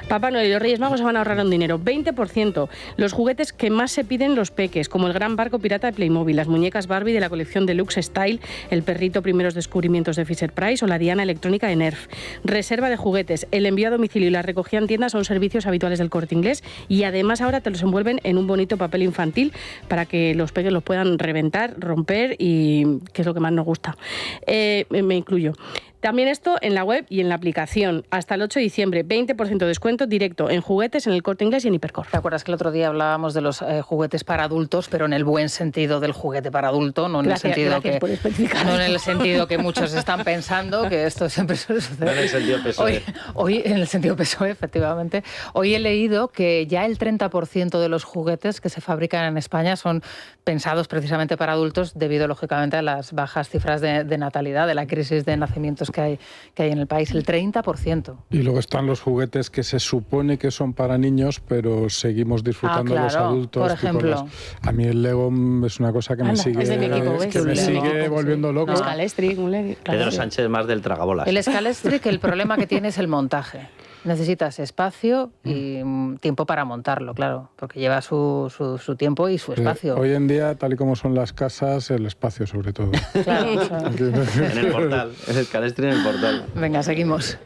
Papá Noel y los Reyes Magos se van a ahorrar un dinero, 20%. Los juguetes que más se piden los peques, como el gran barco pirata de Playmobil, las muñecas Barbie de la colección Deluxe Style, el perrito Primeros Descubrimientos de Fisher-Price o la diana electrónica de Nerf. Reserva de juguetes, el envío a domicilio y la recogida en tiendas son servicios habituales del Corte Inglés y además ahora te los envuelven en un bonito papel infantil para que los peques los puedan reventar, romper y que es lo que más nos gusta. Me incluyo. También esto en la web y en la aplicación. Hasta el 8 de diciembre, 20% de descuento directo en juguetes en el Corte Inglés y en Hipercor. ¿Te acuerdas que el otro día hablábamos de los juguetes para adultos, pero en el buen sentido del juguete para adulto, no en el sentido que muchos están pensando, que esto siempre suele suceder? No en el sentido PSOE. Hoy en el sentido PSOE, efectivamente. Hoy he leído que ya el 30% de los juguetes que se fabrican en España son pensados precisamente para adultos, debido lógicamente a las bajas cifras de natalidad, de la crisis de nacimientos que hay en el país, el 30%. Y luego están los juguetes que se supone que son para niños, pero seguimos disfrutando los adultos. Por ejemplo. A mí el Lego es una cosa que me sigue, es de mi equipo, sigue volviendo loco. Un Scalestric, un Lego. Pedro Sánchez más del tragabolas. El Scalestric, el problema que tiene es el montaje. Necesitas espacio y tiempo para montarlo, claro, porque lleva su tiempo y su espacio. Hoy en día, tal y como son las casas, el espacio sobre todo. Claro, en el portal, en el Scalestric en el portal. Venga, seguimos.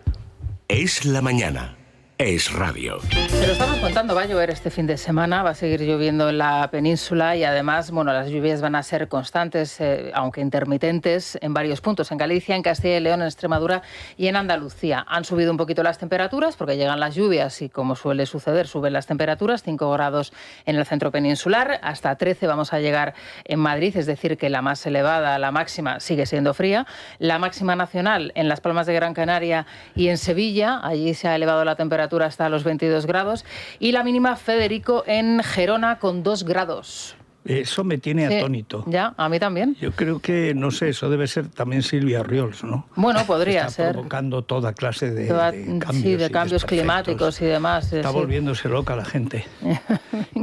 Es la mañana. Es radio. Se lo estamos contando, va a llover este fin de semana, va a seguir lloviendo en la península y además, bueno, las lluvias van a ser constantes, aunque intermitentes, en varios puntos, en Galicia, en Castilla y León, en Extremadura y en Andalucía. Han subido un poquito las temperaturas porque llegan las lluvias y, como suele suceder, suben las temperaturas, 5 grados en el centro peninsular, hasta 13 vamos a llegar en Madrid, es decir, que la más elevada, la máxima, sigue siendo fría. La máxima nacional en Las Palmas de Gran Canaria y en Sevilla, allí se ha elevado la temperatura hasta los 22 grados, y la mínima, Federico, en Gerona con 2 grados. Eso me tiene atónito. Ya, a mí también. Yo creo que, no sé, eso debe ser también Silvia Riols, ¿no? Bueno, podría está ser. Provocando toda clase de cambios. Sí, de cambios climáticos y demás. Está volviéndose loca la gente.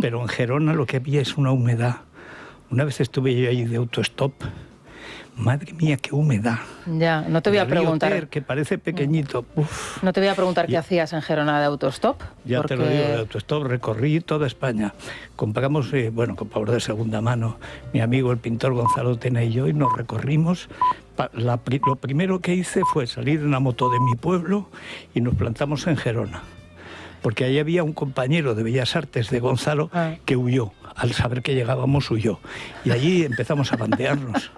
Pero en Gerona lo que había es una humedad. Una vez estuve yo ahí de autostop. Madre mía, qué humedad. Ya, no te voy a preguntar. Ter, que parece pequeñito. Uf. No te voy a preguntar qué hacías en Gerona de autostop. Ya porque... te lo digo, de autostop recorrí toda España. Compramos, compramos de segunda mano, mi amigo el pintor Gonzalo Tena y yo, y nos recorrimos. Lo primero que hice fue salir en la moto de mi pueblo y nos plantamos en Gerona. porque ahí había un compañero de Bellas Artes de Gonzalo que huyó. Al saber que llegábamos, huyó. Y allí empezamos a bandearnos.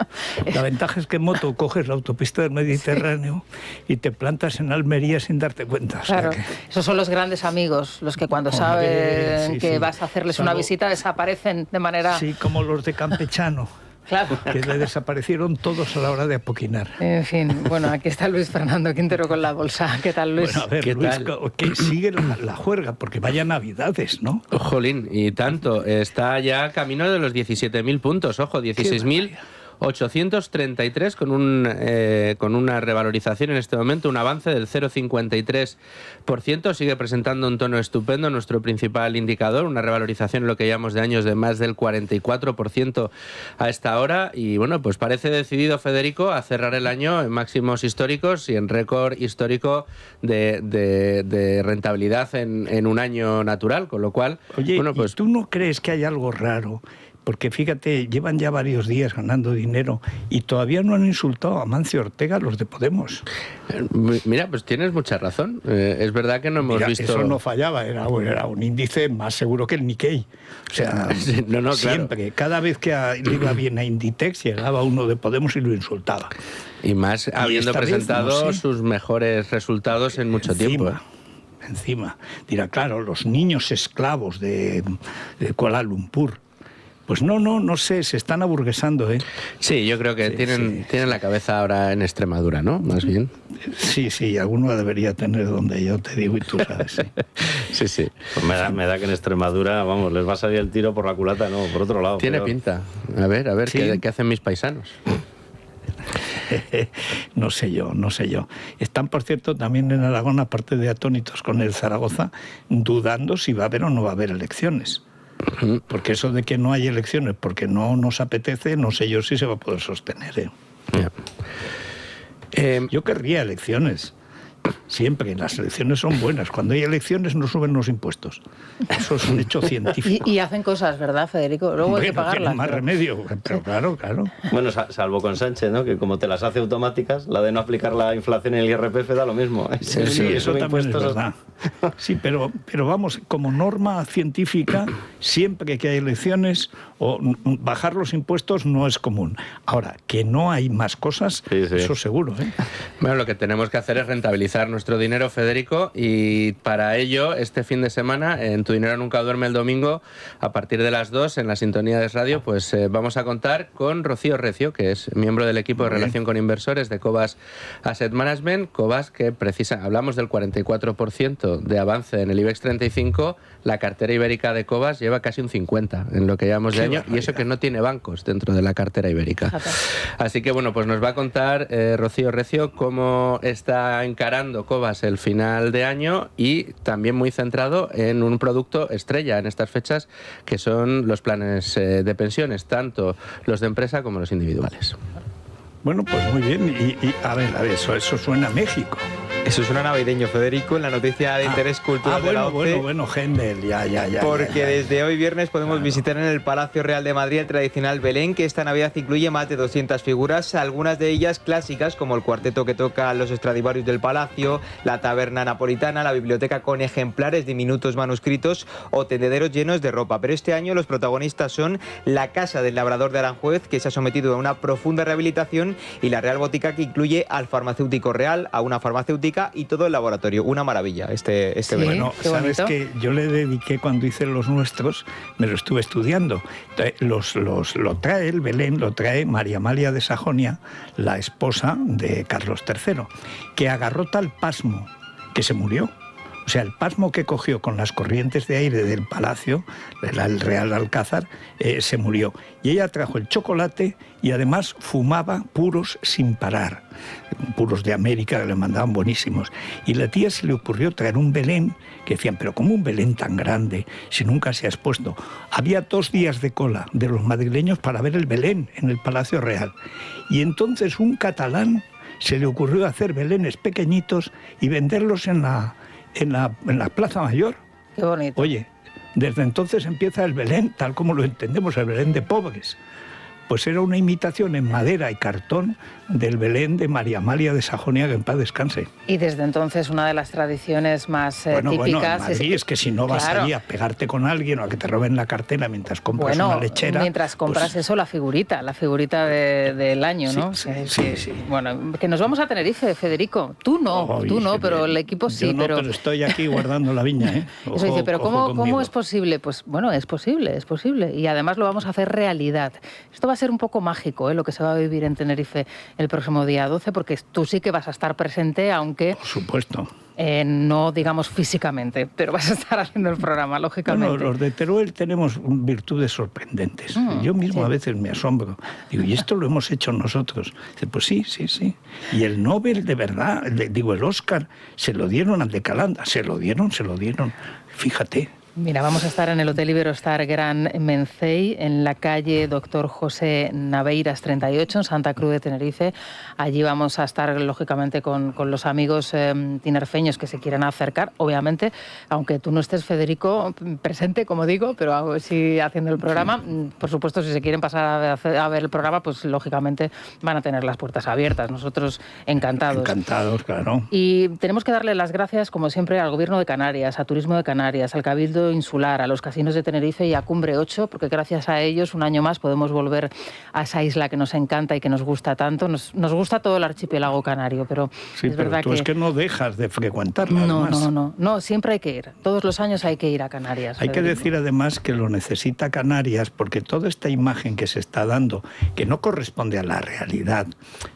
La ventaja es que en moto coges la autopista del Mediterráneo y te plantas en Almería sin darte cuenta. Claro, o sea que... esos son los grandes amigos, los que cuando saben que vas a hacerles una visita desaparecen de manera... Sí, como los de Campechano. Claro. Que le desaparecieron todos a la hora de apoquinar. En fin, bueno, aquí está Luis Fernando Quintero con la bolsa. ¿Qué tal, Luis? Bueno, a ver, ¿Qué Luis, tal? que sigue la juerga, porque vaya Navidades, ¿no? Jolín, y tanto. Está ya camino de los 17.000 puntos. Ojo, 16.833 con una revalorización en este momento, un avance del 0,53%. Sigue presentando un tono estupendo nuestro principal indicador, una revalorización en lo que llevamos de años de más del 44% a esta hora. Y bueno, pues parece decidido, Federico, a cerrar el año en máximos históricos y en récord histórico de rentabilidad en un año natural, con lo cual... Oye, bueno, pues, ¿y tú no crees que hay algo raro? Porque fíjate, llevan ya varios días ganando dinero y todavía no han insultado a Amancio Ortega los de Podemos. Mira, pues tienes mucha razón. Es verdad que no hemos visto... Eso no fallaba, era un índice más seguro que el Nikkei. O sea, no, siempre, claro. Cada vez que le iba bien a Inditex, llegaba uno de Podemos y lo insultaba. Y más habiendo presentado sus mejores resultados en mucho tiempo. Encima. Dirá, claro, los niños esclavos de Kuala Lumpur. Pues no sé, se están aburguesando, ¿eh? Sí, yo creo que tienen la cabeza ahora en Extremadura, ¿no? Más bien. Sí, alguno debería tener donde yo te digo y tú sabes. Sí. Pues me da que en Extremadura, vamos, les va a salir el tiro por la culata, no, por otro lado. Tiene pinta. A ver, ¿sí? ¿qué hacen mis paisanos? No sé yo. Están, por cierto, también en Aragón, aparte de atónitos con el Zaragoza, dudando si va a haber o no va a haber elecciones. Porque eso de que no hay elecciones porque no nos apetece, no sé yo si se va a poder sostener. Yo querría elecciones. Siempre, las elecciones son buenas. Cuando hay elecciones no suben los impuestos. Eso es un hecho científico. Y hacen cosas, ¿verdad, Federico? Luego hay que pagarlas. Más remedio, pero claro. Bueno, salvo con Sánchez, ¿no? Que como te las hace automáticas, la de no aplicar la inflación en el IRPF da lo mismo. Sí, eso también es verdad. Sí, pero vamos, como norma científica, siempre que hay elecciones, o bajar los impuestos no es común. Ahora, que no hay más cosas, eso seguro, ¿eh? Bueno, lo que tenemos que hacer es rentabilizar nuestro dinero, Federico, y para ello, este fin de semana, en Tu Dinero Nunca Duerme el domingo, a partir de las 2, en la sintonía de radio, pues vamos a contar con Rocío Recio, que es miembro del equipo de relación con inversores de Cobas Asset Management. Cobas, que hablamos del 44% de avance en el IBEX 35, la cartera ibérica de Cobas lleva casi un 50% en lo que llevamos de año, y eso que no tiene bancos dentro de la cartera ibérica. Así que bueno, pues nos va a contar Rocío Recio cómo está encarando Cobas el final de año, y también muy centrado en un producto estrella en estas fechas, que son los planes de pensiones, tanto los de empresa como los individuales. Bueno, pues muy bien. Y a ver, eso suena a México. Eso suena navideño, Federico, en la noticia de interés cultural de la OCE. Bueno, Händel, ya. Porque desde hoy viernes podemos visitar en el Palacio Real de Madrid el tradicional Belén, que esta Navidad incluye más de 200 figuras, algunas de ellas clásicas, como el cuarteto que toca los Stradivarius del Palacio, la taberna napolitana, la biblioteca con ejemplares diminutos manuscritos o tendederos llenos de ropa. Pero este año los protagonistas son la Casa del Labrador de Aranjuez, que se ha sometido a una profunda rehabilitación, y la Real Botica, que incluye al farmacéutico real, a una farmacéutica y todo el laboratorio. Una maravilla este Bueno, sabes que yo le dediqué, cuando hice los nuestros, me lo estuve estudiando. Lo trae el Belén, lo trae María Amalia de Sajonia, la esposa de Carlos III, que agarró tal pasmo que se murió. O sea, el pasmo que cogió con las corrientes de aire del palacio, el Real Alcázar, se murió. Y ella trajo el chocolate y además fumaba puros sin parar. Puros de América que le mandaban buenísimos. Y la tía se le ocurrió traer un Belén, que decían, pero ¿cómo un Belén tan grande si nunca se ha expuesto? Había 2 días de cola de los madrileños para ver el Belén en el Palacio Real. Y entonces un catalán se le ocurrió hacer belenes pequeñitos y venderlos en la Plaza Mayor. Qué bonito. Oye, desde entonces empieza el Belén, tal como lo entendemos, el Belén de pobres. pues era una imitación en madera y cartón del Belén de María Amalia de Sajonia, que en paz descanse. Y desde entonces una de las tradiciones más típicas... Bueno, en Madrid es que si no vas allí a pegarte con alguien o a que te roben la cartera mientras compras una lechera... mientras compras pues, eso, la figurita del año, ¿no? Sí. Bueno, que nos vamos a Tenerife, Federico. Tú no, pero el equipo sí. Yo no, pero estoy aquí guardando la viña, ¿eh? Eso dice, pero ¿cómo es posible? Pues bueno, es posible. Y además lo vamos a hacer realidad. Esto va a ser un poco mágico, lo que se va a vivir en Tenerife el próximo día 12, porque tú sí que vas a estar presente, aunque... Por supuesto. No digamos físicamente, pero vas a estar haciendo el programa, lógicamente. Bueno, los de Teruel tenemos virtudes sorprendentes. Yo mismo a veces me asombro. Digo, ¿y esto lo hemos hecho nosotros? Dice, pues sí. Y el Nobel, de verdad, el Oscar, se lo dieron al de Calanda. Se lo dieron. Fíjate. Mira, vamos a estar en el Hotel Iberostar Gran Mencey, en la calle Dr. José Naveiras 38, en Santa Cruz de Tenerife. Allí vamos a estar, lógicamente, con los amigos tinerfeños que se quieran acercar, obviamente, aunque tú no estés, Federico, presente, como digo, pero sí haciendo el programa. Por supuesto, si se quieren pasar a ver el programa, pues lógicamente van a tener las puertas abiertas. Nosotros encantados. Encantados, claro. Y tenemos que darle las gracias, como siempre, al Gobierno de Canarias, a Turismo de Canarias, al Cabildo Insular, a los casinos de Tenerife y a Cumbre 8, porque gracias a ellos un año más podemos volver a esa isla que nos encanta y que nos gusta tanto. Nos gusta todo el archipiélago canario, pero es verdad tú que... es que no dejas de frecuentarla. No, siempre hay que ir. Todos los años hay que ir a Canarias. Hay que decir además que lo necesita Canarias, porque toda esta imagen que se está dando, que no corresponde a la realidad,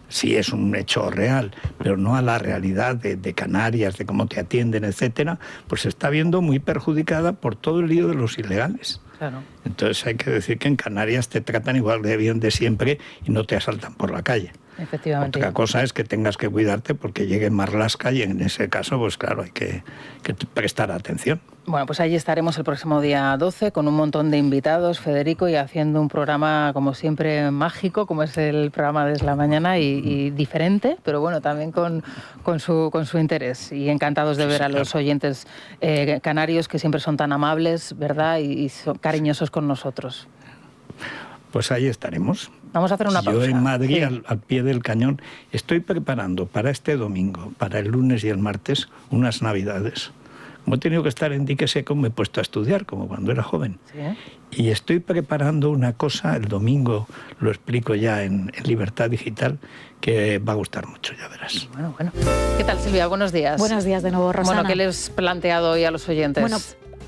sí es un hecho real, pero no a la realidad de Canarias, de cómo te atienden, etcétera, pues se está viendo muy perjudicada por todo el lío de los ilegales. Claro. Entonces hay que decir que en Canarias te tratan igual de bien de siempre y no te asaltan por la calle. Efectivamente. Otra cosa es que tengas que cuidarte porque llegue Marlaska y en ese caso, pues claro, hay que prestar atención. Bueno, pues allí estaremos el próximo día 12 con un montón de invitados, Federico, y haciendo un programa, como siempre, mágico, como es el programa de la mañana, y diferente, pero bueno, también con su interés. Y encantados de ver a los oyentes canarios, que siempre son tan amables, ¿verdad? Y son cariñosos con nosotros. Pues ahí estaremos. Vamos a hacer una pausa. Yo en Madrid, al pie del cañón, estoy preparando para este domingo, para el lunes y el martes, unas navidades. Como he tenido que estar en dique seco, me he puesto a estudiar, como cuando era joven. ¿Sí? Y estoy preparando una cosa, el domingo lo explico ya en Libertad Digital, que va a gustar mucho, ya verás. Bueno. ¿Qué tal, Silvia? Buenos días. Buenos días de nuevo, Rosana. Bueno, ¿qué les he planteado hoy a los oyentes? Bueno,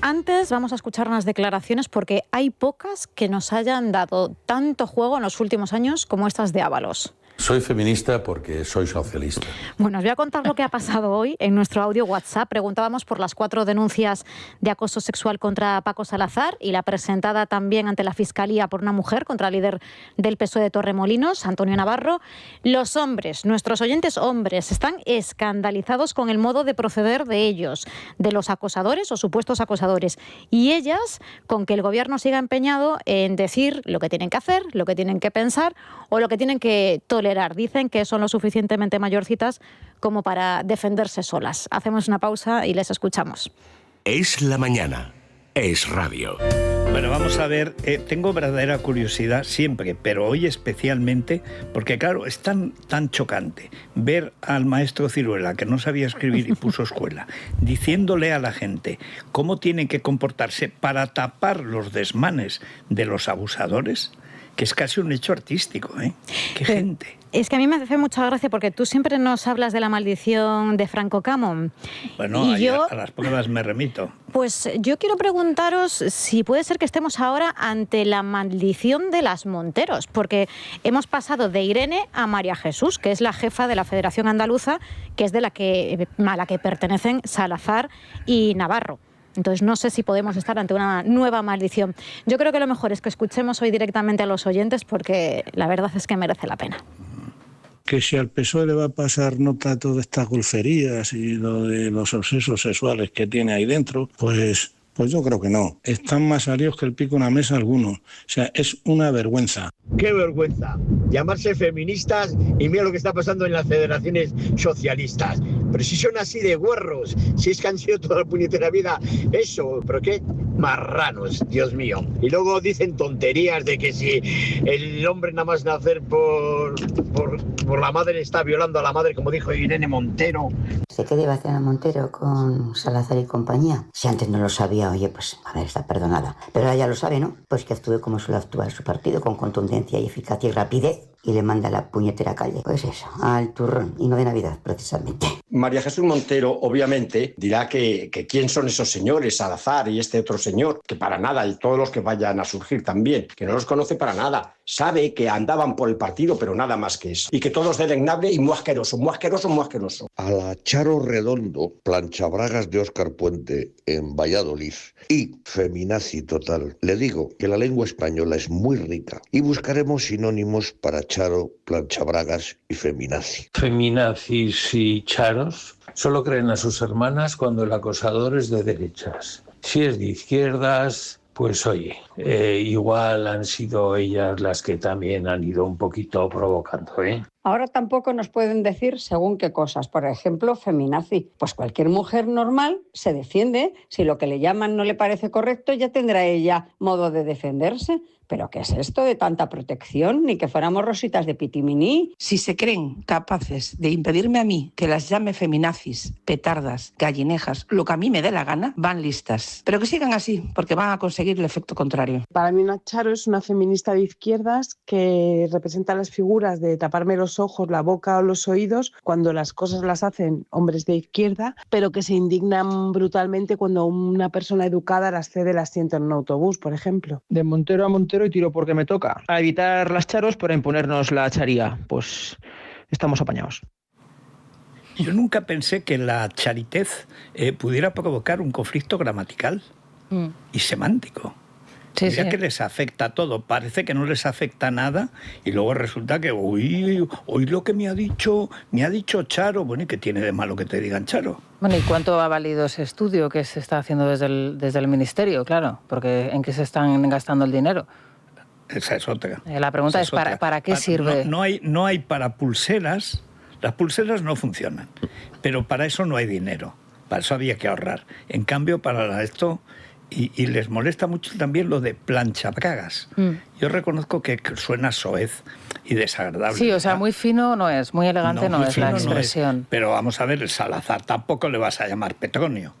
antes vamos a escuchar unas declaraciones porque hay pocas que nos hayan dado tanto juego en los últimos años como estas de Ábalos. Soy feminista porque soy socialista. Bueno, os voy a contar lo que ha pasado hoy. En nuestro audio WhatsApp preguntábamos por las 4 denuncias de acoso sexual contra Paco Salazar y la presentada también ante la Fiscalía por una mujer contra el líder del PSOE de Torremolinos, Antonio Navarro. Los hombres, nuestros oyentes hombres, están escandalizados con el modo de proceder de ellos, de los acosadores o supuestos acosadores, y ellas con que el gobierno siga empeñado en decir lo que tienen que hacer, lo que tienen que pensar o lo que tienen que tolerar. Dicen que son lo suficientemente mayorcitas como para defenderse solas. Hacemos una pausa y les escuchamos. Es la mañana. Es radio. Bueno, vamos a ver, tengo verdadera curiosidad siempre, pero hoy especialmente, porque claro, es tan chocante ver al maestro Ciruela, que no sabía escribir y puso escuela, diciéndole a la gente cómo tienen que comportarse para tapar los desmanes de los abusadores, que es casi un hecho artístico, ¿eh? ¡Qué gente! Es que a mí me hace mucha gracia porque tú siempre nos hablas de la maldición de Franco Camón. Bueno, yo a las pruebas me remito. Pues yo quiero preguntaros si puede ser que estemos ahora ante la maldición de las Monteros, porque hemos pasado de Irene a María Jesús, que es la jefa de la Federación Andaluza, que es a la que pertenecen Salazar y Navarro. Entonces no sé si podemos estar ante una nueva maldición. Yo creo que lo mejor es que escuchemos hoy directamente a los oyentes porque la verdad es que merece la pena. Que si al PSOE le va a pasar nota todas estas golferías y lo de los obsesos sexuales que tiene ahí dentro, pues yo creo que no. Están más salidos que el pico en una mesa algunos. O sea, es una vergüenza. ¡Qué vergüenza! llamarse feministas y mira lo que está pasando en las federaciones socialistas. Pero si son así de guarros, si es que han sido toda la puñetera vida eso, pero qué marranos, Dios mío. Y luego dicen tonterías de que si el hombre nada más nacer por la madre está violando a la madre, como dijo Irene Montero. ¿Qué debe hacer a Montero con Salazar y compañía? Si antes no lo sabía, oye, pues a ver, está perdonada. Pero ahora ya lo sabe, ¿no? Pues que actúe como suele actuar su partido, con contundencia y eficacia y rapidez, y le manda a la puñetera calle. Pues eso, al turrón, y no de Navidad, precisamente. María Jesús Montero, obviamente, dirá que quién son esos señores, Salazar y este otro señor, que para nada, y todos los que vayan a surgir también, que no los conoce para nada. Sabe que andaban por el partido, pero nada más que eso. Y que todo es deleznable y muy asqueroso, muy asqueroso, muy asqueroso. A la Charo Redondo, planchabragas de Óscar Puente en Valladolid y feminazi total, le digo que la lengua española es muy rica y buscaremos sinónimos para Charo, planchabragas y feminazi. Feminazis y charos solo creen a sus hermanas cuando el acosador es de derechas. Si es de izquierdas, pues oye, igual han sido ellas las que también han ido un poquito provocando, ¿eh? Ahora tampoco nos pueden decir según qué cosas. Por ejemplo, feminazi. Pues cualquier mujer normal se defiende. Si lo que le llaman no le parece correcto, ya tendrá ella modo de defenderse. ¿Pero qué es esto de tanta protección? Ni que fuéramos rositas de pitiminí. Si se creen capaces de impedirme a mí que las llame feminazis, petardas, gallinejas, lo que a mí me dé la gana, van listas. Pero que sigan así, porque van a conseguir el efecto contrario. Para mí una Charo es una feminista de izquierdas que representa las figuras de taparme los ojos, la boca o los oídos cuando las cosas las hacen hombres de izquierda, pero que se indignan brutalmente cuando una persona educada las cede el asiento en un autobús, por ejemplo. De Montero a Montero y tiro porque me toca. A evitar las charos para imponernos la charía. Pues estamos apañados. Yo nunca pensé que la charitez pudiera provocar un conflicto gramatical y semántico. Sí, Mira sí. que les afecta todo, parece que no les afecta nada y luego resulta que hoy lo que me ha dicho Charo, bueno, ¿y qué tiene de malo que te digan Charo? Bueno, ¿y cuánto ha valido ese estudio que se está haciendo desde el Ministerio? Claro, porque ¿en qué se están gastando el dinero? Esa es otra. La pregunta es ¿para qué sirve? No hay para pulseras, las pulseras no funcionan, pero para eso no hay dinero, para eso había que ahorrar. En cambio, para esto... Y les molesta mucho también lo de planchabragas. Yo reconozco que suena soez y desagradable. Sí, o sea, muy fino no es, muy elegante no es la expresión. Pero vamos a ver, el Salazar tampoco le vas a llamar Petronio.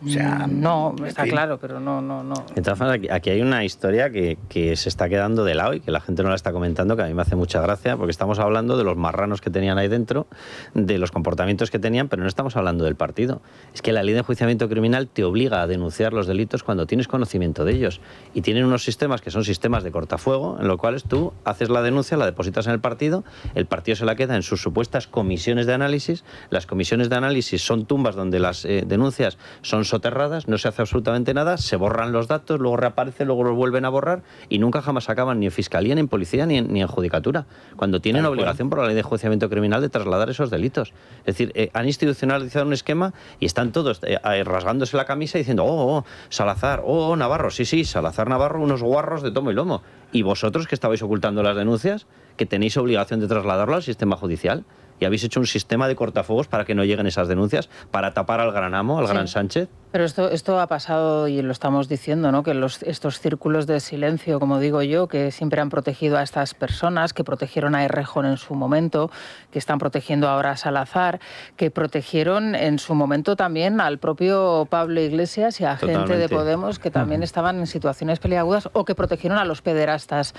O sea, no, está claro, pero no. De todas formas, aquí hay una historia que se está quedando de lado y que la gente no la está comentando, que a mí me hace mucha gracia, porque estamos hablando de los marranos que tenían ahí dentro, de los comportamientos que tenían, pero no estamos hablando del partido. Es que la ley de enjuiciamiento criminal te obliga a denunciar los delitos cuando tienes conocimiento de ellos. Y tienen unos sistemas que son sistemas de cortafuego, en los cuales tú haces la denuncia, la depositas en el partido se la queda en sus supuestas comisiones de análisis. Las comisiones de análisis son tumbas donde las denuncias son soterradas, no se hace absolutamente nada, se borran los datos, luego reaparece, luego los vuelven a borrar y nunca jamás acaban ni en fiscalía, ni en policía, ni en judicatura, cuando tienen obligación por la ley de enjuiciamiento criminal de trasladar esos delitos. Es decir, han institucionalizado un esquema y están todos rasgándose la camisa diciendo Salazar, Navarro, sí, Salazar, Navarro, unos guarros de tomo y lomo. ¿Y vosotros que estabais ocultando las denuncias, que tenéis obligación de trasladarlo al sistema judicial? Y habéis hecho un sistema de cortafuegos para que no lleguen esas denuncias, para tapar al gran amo, al gran Sánchez. Pero esto ha pasado y lo estamos diciendo, ¿no? Que estos círculos de silencio, como digo yo, que siempre han protegido a estas personas, que protegieron a Errejón en su momento, que están protegiendo ahora a Salazar, que protegieron en su momento también al propio Pablo Iglesias y a gente de Podemos que también estaban en situaciones peliagudas, o que protegieron a los pederastas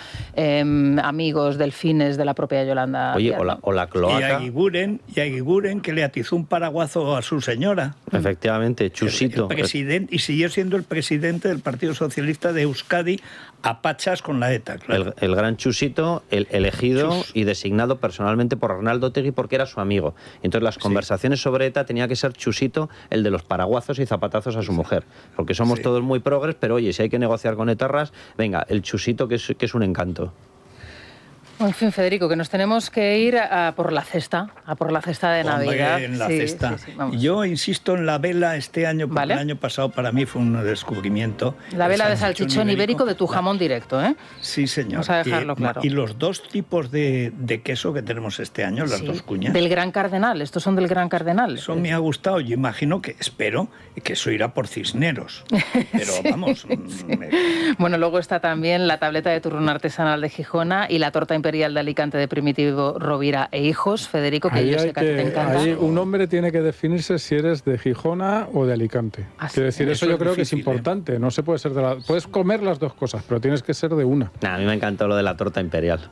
amigos, delfines de la propia Yolanda. Oye, Díaz, o la cloaca. Y a Guiguren, que le atizó un paraguazo a su señora. Efectivamente, Chusito. Y siguió siendo el presidente del Partido Socialista de Euskadi a pachas con la ETA. Claro. El gran Chusito, elegido y designado personalmente por Arnaldo Otegi porque era su amigo. Entonces las conversaciones sobre ETA tenía que ser Chusito, el de los paraguazos y zapatazos a su mujer. Porque somos todos muy progres, pero oye, si hay que negociar con etarras, venga, el Chusito que es un encanto. En fin, Federico, que nos tenemos que ir a por la cesta de Navidad. En la cesta. Yo insisto en la vela este año, porque el año pasado para mí fue un descubrimiento. La vela de salchichón ibérico de tu jamón directo, ¿eh? Sí, señor. Vamos a dejarlo claro. Y los dos tipos de queso que tenemos este año, las dos cuñas. Del Gran Cardenal, estos son del Gran Cardenal. Eso me ha gustado. Yo imagino espero que eso irá por Cisneros. Pero vamos. Bueno, luego está también la tableta de turrón artesanal de Gijona y la torta imperial de Alicante de Primitivo Rovira e Hijos, Federico, que yo sé que a ti te encanta. Ahí un hombre tiene que definirse si eres de Gijona o de Alicante. Quiero decir, eso yo creo que es importante. No se puede ser puedes comer las dos cosas, pero tienes que ser de una. A mí me encantó lo de la torta imperial.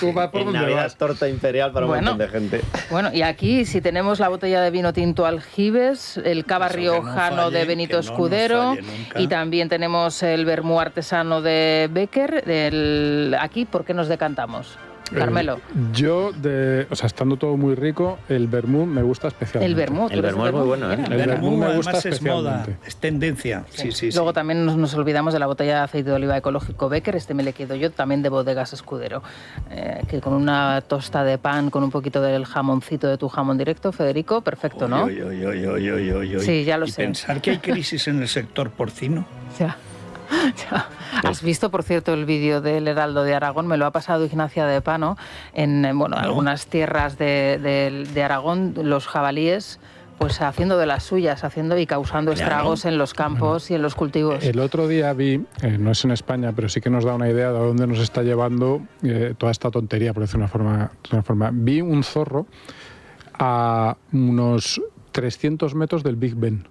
Tú vas por en Navidad, torta imperial para un montón de gente. Bueno, y aquí si tenemos la botella de vino tinto Aljibes, el cava riojano de Benito Escudero y también tenemos el vermú artesano de Becker. Aquí, ¿por qué nos decantamos? Carmelo. Yo, estando todo muy rico, el vermú me gusta especialmente. El vermú es muy bueno, ¿eh? El vermú me gusta es moda, es tendencia. Sí. Luego también nos olvidamos de la botella de aceite de oliva ecológico Becker, me le quedo yo, también de Bodegas Escudero, que con una tosta de pan, con un poquito del jamoncito de tu jamón directo, Federico, perfecto, ¿no? Sí, ya lo sé. Y pensar que hay crisis en el sector porcino. Ya. Has visto, por cierto, el vídeo del Heraldo de Aragón, me lo ha pasado Ignacia de Pano, en algunas tierras de Aragón, los jabalíes pues haciendo de las suyas, y causando estragos en los campos y en los cultivos. El otro día vi, no es en España, pero sí que nos da una idea de a dónde nos está llevando toda esta tontería, por decir de una forma. Vi un zorro a unos 300 metros del Big Ben.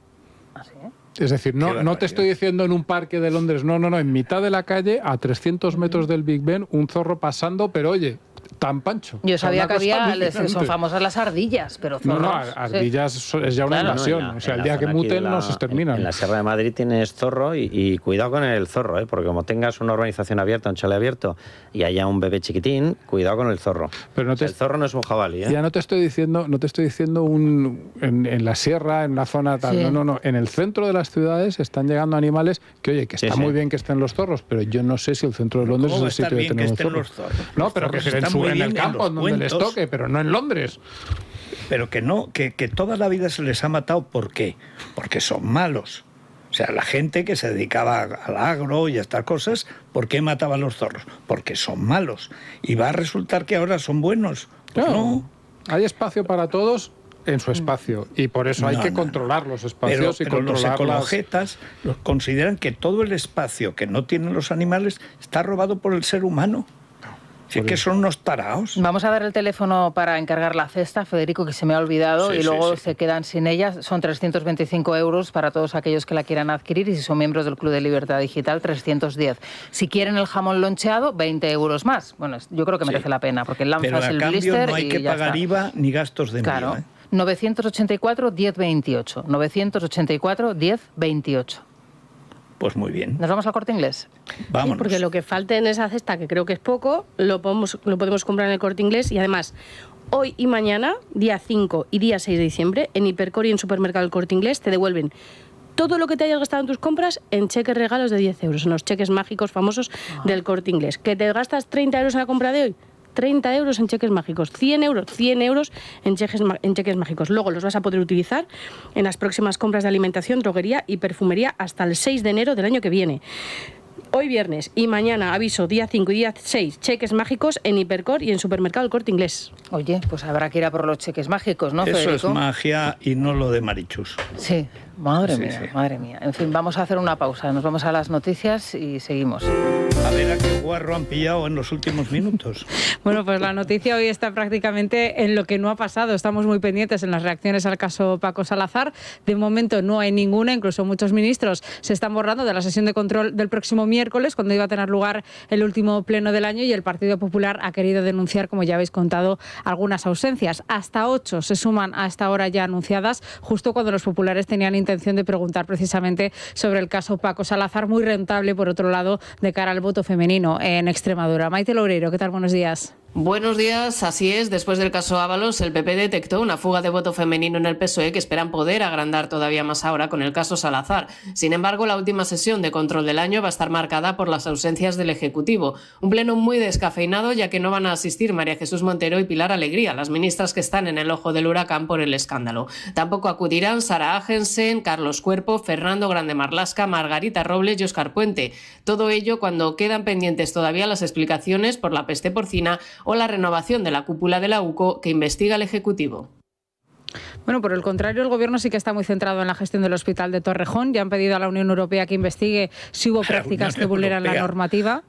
¿Ah, sí? Es decir, no te estoy diciendo en un parque de Londres, no, en mitad de la calle, a 300 metros del Big Ben, un zorro pasando, pero oye, tan pancho. Yo sabía que son famosas las ardillas, pero zorros... No, ardillas es ya una invasión. El día que muten no se exterminan. En la Sierra de Madrid tienes zorro y cuidado con el zorro, porque como tengas una urbanización abierta, un chalet abierto, y haya un bebé chiquitín, cuidado con el zorro. Pero el zorro no es un jabalí, ¿eh? Ya no te estoy diciendo en la sierra, en una zona tal. Sí. No. En el centro de las ciudades están llegando animales que, oye, que está muy bien que estén los zorros, pero yo no sé si el centro de Londres es el sitio de tener los zorros. No, pero que se en el campo donde les toque, pero no en Londres. Pero que toda la vida se les ha matado, ¿por qué? Porque son malos. O sea, la gente que se dedicaba al agro y a estas cosas, ¿por qué mataba a los zorros? Porque son malos. Y va a resultar que ahora son buenos. Pues no. Hay espacio para todos en su espacio, y por eso hay que controlar los espacios pero los ecologetas consideran que todo el espacio que no tienen los animales está robado por el ser humano. Si es que son unos taraos. Vamos a dar el teléfono para encargar la cesta, Federico, que se me ha olvidado, y luego se quedan sin ella. Son 325 euros para todos aquellos que la quieran adquirir, y si son miembros del Club de Libertad Digital, 310. Si quieren el jamón loncheado, 20 euros más. Bueno, yo creo que merece la pena, porque lanzas el blister no hay que pagar IVA ni gastos de envío. 984 1028. 984 1028. Pues muy bien. ¿Nos vamos al Corte Inglés? Vámonos. Sí, porque lo que falte en esa cesta, que creo que es poco, lo podemos comprar en el Corte Inglés. Y además, hoy y mañana, día 5 y día 6 de diciembre, en Hipercor y en Supermercado El Corte Inglés te devuelven todo lo que te hayas gastado en tus compras en cheques regalos de 10 euros, en los cheques mágicos famosos del Corte Inglés. ¿Que te gastas 30 euros en la compra de hoy? 30 euros en cheques mágicos, 100 euros en cheques mágicos. Luego los vas a poder utilizar en las próximas compras de alimentación, droguería y perfumería hasta el 6 de enero del año que viene. Hoy viernes y mañana, aviso, día 5 y día 6, cheques mágicos en Hipercor y en Supermercado El Corte Inglés. Oye, pues habrá que ir a por los cheques mágicos, ¿no, Eso Federico? Es magia y no lo de Marichus. Sí, madre mía. En fin, vamos a hacer una pausa. Nos vamos a las noticias y seguimos. A ver a qué guarro han pillado en los últimos minutos. Bueno, pues la noticia hoy está prácticamente en lo que no ha pasado. Estamos muy pendientes en las reacciones al caso Paco Salazar. De momento no hay ninguna, incluso muchos ministros se están borrando de la sesión de control del próximo miércoles, cuando iba a tener lugar el último pleno del año, y el Partido Popular ha querido denunciar, como ya habéis contado, algunas ausencias. Hasta 8 se suman a esta hora ya anunciadas, justo cuando los populares tenían intención de preguntar precisamente sobre el caso Paco Salazar, muy rentable, por otro lado, de cara al voto femenino en Extremadura. Maite Loureiro, ¿qué tal? Buenos días. Buenos días, así es. Después del caso Ábalos, el PP detectó una fuga de voto femenino en el PSOE que esperan poder agrandar todavía más ahora con el caso Salazar. Sin embargo, la última sesión de control del año va a estar marcada por las ausencias del Ejecutivo. Un pleno muy descafeinado, ya que no van a asistir María Jesús Montero y Pilar Alegría, las ministras que están en el ojo del huracán por el escándalo. Tampoco acudirán Sara Agensen, Carlos Cuerpo, Fernando Grande Marlasca, Margarita Robles y Óscar Puente. Todo ello cuando quedan pendientes todavía las explicaciones por la peste porcina o la renovación de la cúpula de la UCO que investiga el Ejecutivo. Bueno, por el contrario, el Gobierno sí que está muy centrado en la gestión del Hospital de Torrejón. Ya han pedido a la Unión Europea que investigue si hubo prácticas que vulneran la normativa.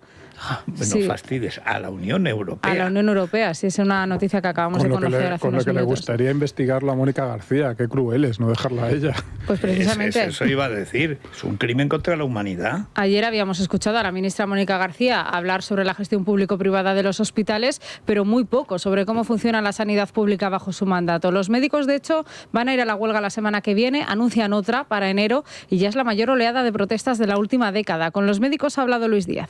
Bueno, sí. Fastidies a la Unión Europea. A la Unión Europea, sí, es una noticia que acabamos de conocer hace unos minutos. Con lo que le gustaría investigarlo a Mónica García, qué cruel es no dejarla a ella. Pues precisamente. Eso iba a decir, es un crimen contra la humanidad. Ayer habíamos escuchado a la ministra Mónica García hablar sobre la gestión público-privada de los hospitales, pero muy poco sobre cómo funciona la sanidad pública bajo su mandato. Los médicos, de hecho, van a ir a la huelga la semana que viene, anuncian otra para enero y ya es la mayor oleada de protestas de la última década. Con los médicos ha hablado Luis Díaz.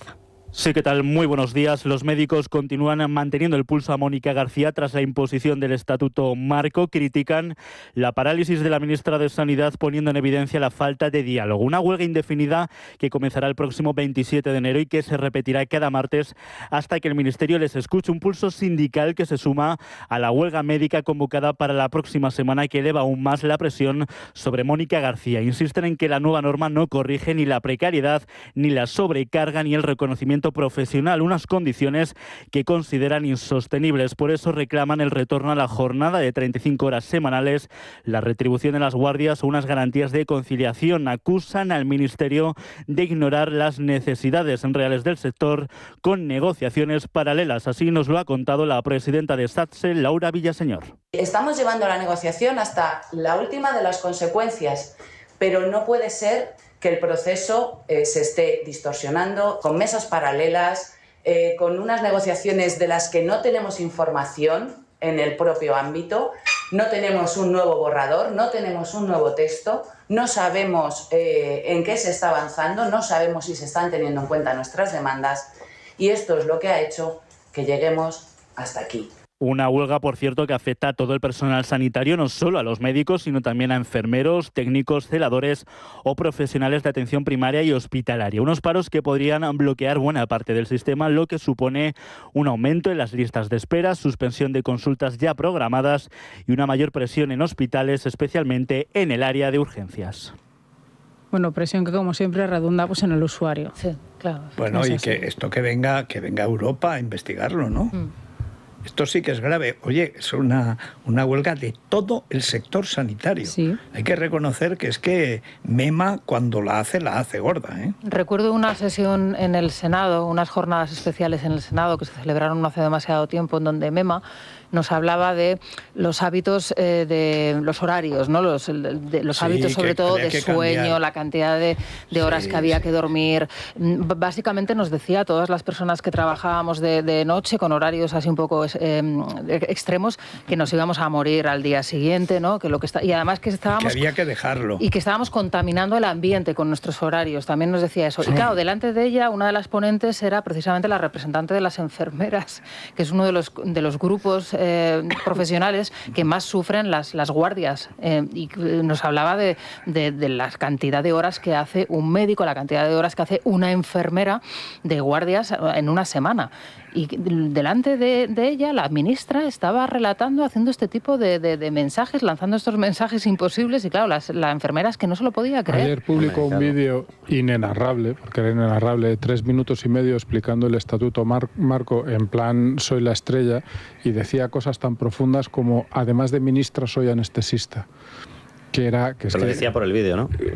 Sí, ¿qué tal? Muy buenos días. Los médicos continúan manteniendo el pulso a Mónica García tras la imposición del Estatuto Marco. Critican la parálisis de la ministra de Sanidad, poniendo en evidencia la falta de diálogo. Una huelga indefinida que comenzará el próximo 27 de enero y que se repetirá cada martes hasta que el Ministerio les escuche. Un pulso sindical que se suma a la huelga médica convocada para la próxima semana y que eleva aún más la presión sobre Mónica García. Insisten en que la nueva norma no corrige ni la precariedad, ni la sobrecarga, ni el reconocimiento profesional, unas condiciones que consideran insostenibles. Por eso reclaman el retorno a la jornada de 35 horas semanales, la retribución de las guardias o unas garantías de conciliación. Acusan al Ministerio de ignorar las necesidades reales del sector con negociaciones paralelas. Así nos lo ha contado la presidenta de SATSE, Laura Villaseñor. Estamos llevando la negociación hasta la última de las consecuencias, pero no puede ser que el proceso se esté distorsionando con mesas paralelas, con unas negociaciones de las que no tenemos información en el propio ámbito, no tenemos un nuevo borrador, no tenemos un nuevo texto, no sabemos en qué se está avanzando, no sabemos si se están teniendo en cuenta nuestras demandas y esto es lo que ha hecho que lleguemos hasta aquí. Una huelga, por cierto, que afecta a todo el personal sanitario, no solo a los médicos, sino también a enfermeros, técnicos, celadores o profesionales de atención primaria y hospitalaria. Unos paros que podrían bloquear buena parte del sistema, lo que supone un aumento en las listas de espera, suspensión de consultas ya programadas y una mayor presión en hospitales, especialmente en el área de urgencias. Bueno, presión que como siempre redunda pues en el usuario. Sí, claro. Bueno, y que esto que venga a Europa a investigarlo, ¿no? Esto sí que es grave. Oye, es una huelga de todo el sector sanitario. Sí. Hay que reconocer que es que MEMA cuando la hace gorda, ¿eh? Recuerdo una sesión en el Senado, unas jornadas especiales en el Senado que se celebraron no hace demasiado tiempo, en donde MEMA nos hablaba de los hábitos, de los horarios, ¿no? Los hábitos sobre todo de sueño, cambiar. La cantidad de horas que había que dormir. Básicamente nos decía a todas las personas que trabajábamos de noche con horarios así un poco extremos que nos íbamos a morir al día siguiente, ¿no? Y además que estábamos... Que había que dejarlo. Y que estábamos contaminando el ambiente con nuestros horarios. También nos decía eso. Sí. Y claro, delante de ella, una de las ponentes era precisamente la representante de las enfermeras, que es uno de los grupos profesionales que más sufren las guardias. Y nos hablaba de la cantidad de horas que hace un médico, la cantidad de horas que hace una enfermera de guardias en una semana. Y delante de ella, la ministra estaba relatando, haciendo este tipo de mensajes, lanzando estos mensajes imposibles. Y claro, la enfermera es que no se lo podía creer. Ayer publicó un vídeo inenarrable, porque era inenarrable, de 3 minutos y medio explicando el Estatuto Marco en plan soy la estrella, y decía cosas tan profundas como además de ministra soy anestesista. Lo decía por el vídeo, ¿no? Que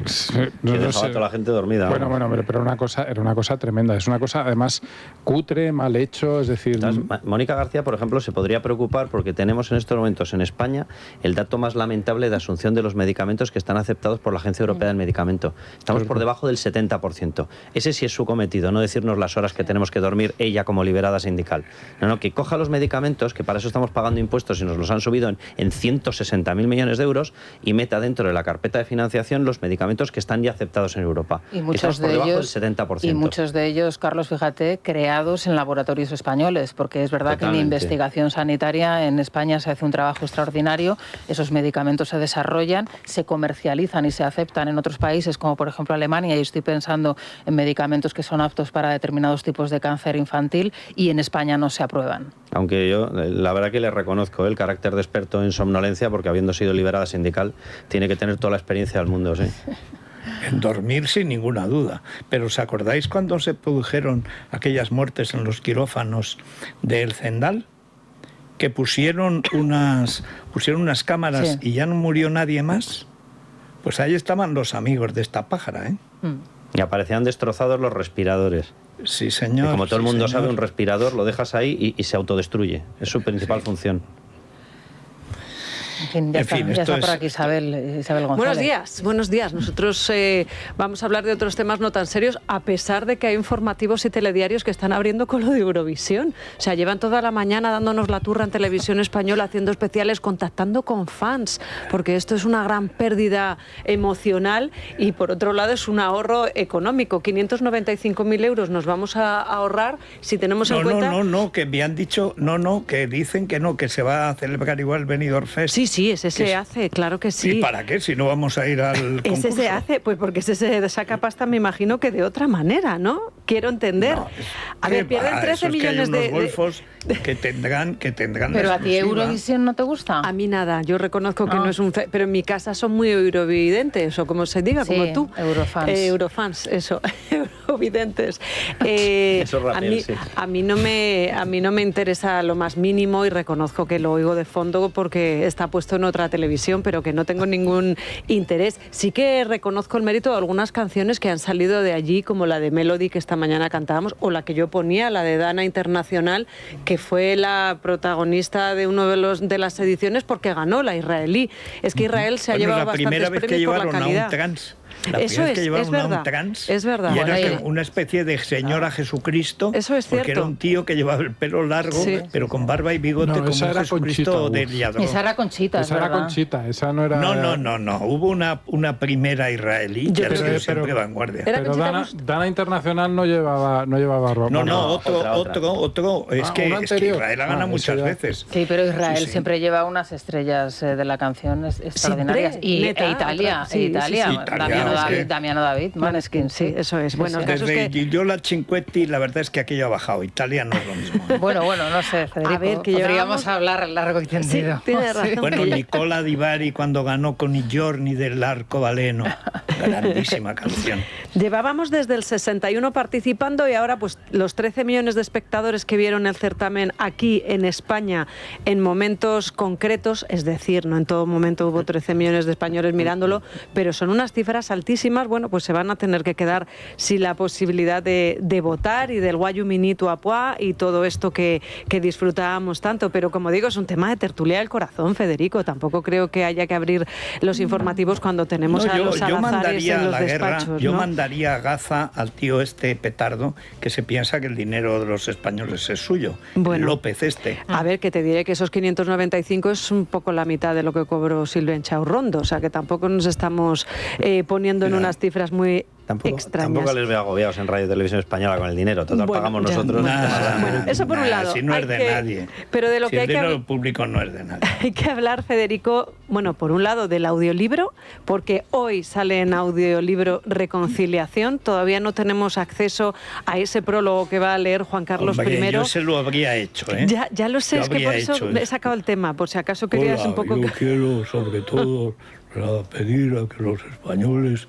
dejaba a toda la gente dormida. Bueno, pero era una cosa tremenda. Es una cosa, además, cutre, mal hecho, es decir... Mónica García, por ejemplo, se podría preocupar porque tenemos en estos momentos en España el dato más lamentable de asunción de los medicamentos que están aceptados por la Agencia Europea del Medicamento. Estamos por debajo del 70%. Ese sí es su cometido, no decirnos las horas que tenemos que dormir ella como liberada sindical. No, que coja los medicamentos, que para eso estamos pagando impuestos y nos los han subido en 160.000 millones de euros, y meta dentro dentro de la carpeta de financiación los medicamentos que están ya aceptados en Europa. Y muchos de ellos, del 70%. Y muchos de ellos, Carlos, fíjate, creados en laboratorios españoles, porque es verdad Totalmente. que en investigación sanitaria en España se hace un trabajo extraordinario, esos medicamentos se desarrollan, se comercializan y se aceptan en otros países, como por ejemplo Alemania, y estoy pensando en medicamentos que son aptos para determinados tipos de cáncer infantil, y en España no se aprueban. Aunque yo, la verdad que le reconozco el carácter de experto en somnolencia, porque habiendo sido liberada sindical, tiene que tener toda la experiencia del mundo, ¿sí? En dormir sin ninguna duda. Pero ¿os acordáis cuando se produjeron aquellas muertes en los quirófanos del Zendal? Que pusieron unas cámaras y ya no murió nadie más. Pues ahí estaban los amigos de esta pájara, ¿eh? Y aparecían destrozados los respiradores. Sí, señor. Y como todo el mundo señor. sabe, un respirador lo dejas ahí y se autodestruye. Es su principal función. En fin, ya está por aquí Isabel González. Buenos días. Nosotros vamos a hablar de otros temas no tan serios, a pesar de que hay informativos y telediarios que están abriendo con lo de Eurovisión. O sea, llevan toda la mañana dándonos la turra en Televisión Española, haciendo especiales, contactando con fans, porque esto es una gran pérdida emocional y, por otro lado, es un ahorro económico. 595.000 euros nos vamos a ahorrar si tenemos en cuenta... No, que me han dicho, que dicen que no, que se va a celebrar igual Benidorm Fest. Sí, ese se hace, claro que sí. ¿Y para qué? Si no vamos a ir al concurso. Ese se hace, pues porque ese se saca pasta, me imagino que de otra manera, ¿no? Quiero entender. A ver, pierden 13 millones de golfos que tendrán. Pero a ti Eurovisión no te gusta. A mí nada, yo reconozco que no es un... Pero en mi casa son muy eurovidentes, o como se diga, como tú. Eurofans. Eurofans, eso, eurovidentes. Eso Rafael, a mí no me interesa lo más mínimo y reconozco que lo oigo de fondo porque está puesto en otra televisión, pero que no tengo ningún interés. Sí que reconozco el mérito de algunas canciones que han salido de allí, como la de Melody que esta mañana cantábamos, o la que yo ponía, la de Dana Internacional, que fue la protagonista de uno de las ediciones porque ganó la israelí. Es que Israel se ha llevado bastantes premios por la calidad. Eso es, es verdad. Es verdad. Y era una especie de señor a Jesucristo. Eso es cierto. Porque era un tío que llevaba el pelo largo, pero con barba y bigote, como Jesucristo de Lladró. Esa era Conchita, Esa era Conchita, esa no era... No. Hubo una primera israelí que era siempre vanguardia. Pero Dana Internacional no llevaba barba. Otro. Es que Israel ha ganado muchas veces. Sí, pero Israel siempre lleva unas estrellas de la canción extraordinarias. Italia. Damiano David, Maneskin, sí, eso es. Bueno, desde Giola Cinquetti, la verdad es que aquello ha bajado. Italia no es lo mismo. Bueno, no sé, Federico. A ver, que podríamos hablar largo y tendido. Sí, tiene razón. Bueno, Nicola Di Bari cuando ganó con I Giorni del Arcobaleno. Grandísima canción. Llevábamos desde el 61 participando y ahora pues los 13 millones de espectadores que vieron el certamen aquí en España en momentos concretos, es decir, no en todo momento hubo 13 millones de españoles mirándolo, pero son unas cifras altísimas, bueno, pues se van a tener que quedar sin la posibilidad de votar y del Guayu Minito Apuá y todo esto que disfrutábamos tanto, pero como digo, es un tema de tertulia del corazón, Federico, tampoco creo que haya que abrir los informativos cuando tenemos a los Salazares en los despachos. Yo mandaría a Gaza al tío este petardo que se piensa que el dinero de los españoles es suyo, López este. A ver, que te diré que esos 595 es un poco la mitad de lo que cobró Silvia Chaurrondo, o sea que tampoco nos estamos poniendo en unas cifras muy extrañas. Tampoco les veo agobiados en Radio y Televisión Española con el dinero. Total, pagamos nosotros. Bueno, eso por un lado. Si no es de nadie. Pero de lo si que el dinero público no es de nadie. Hay que hablar, Federico, bueno, por un lado del audiolibro, porque hoy sale en audiolibro Reconciliación. Todavía no tenemos acceso a ese prólogo que va a leer Juan Carlos I. Yo se lo habría hecho, ¿eh? Ya lo sé, es que por eso he sacado el tema, por si acaso querías un poco... Yo quiero, sobre todo, pedir a que los españoles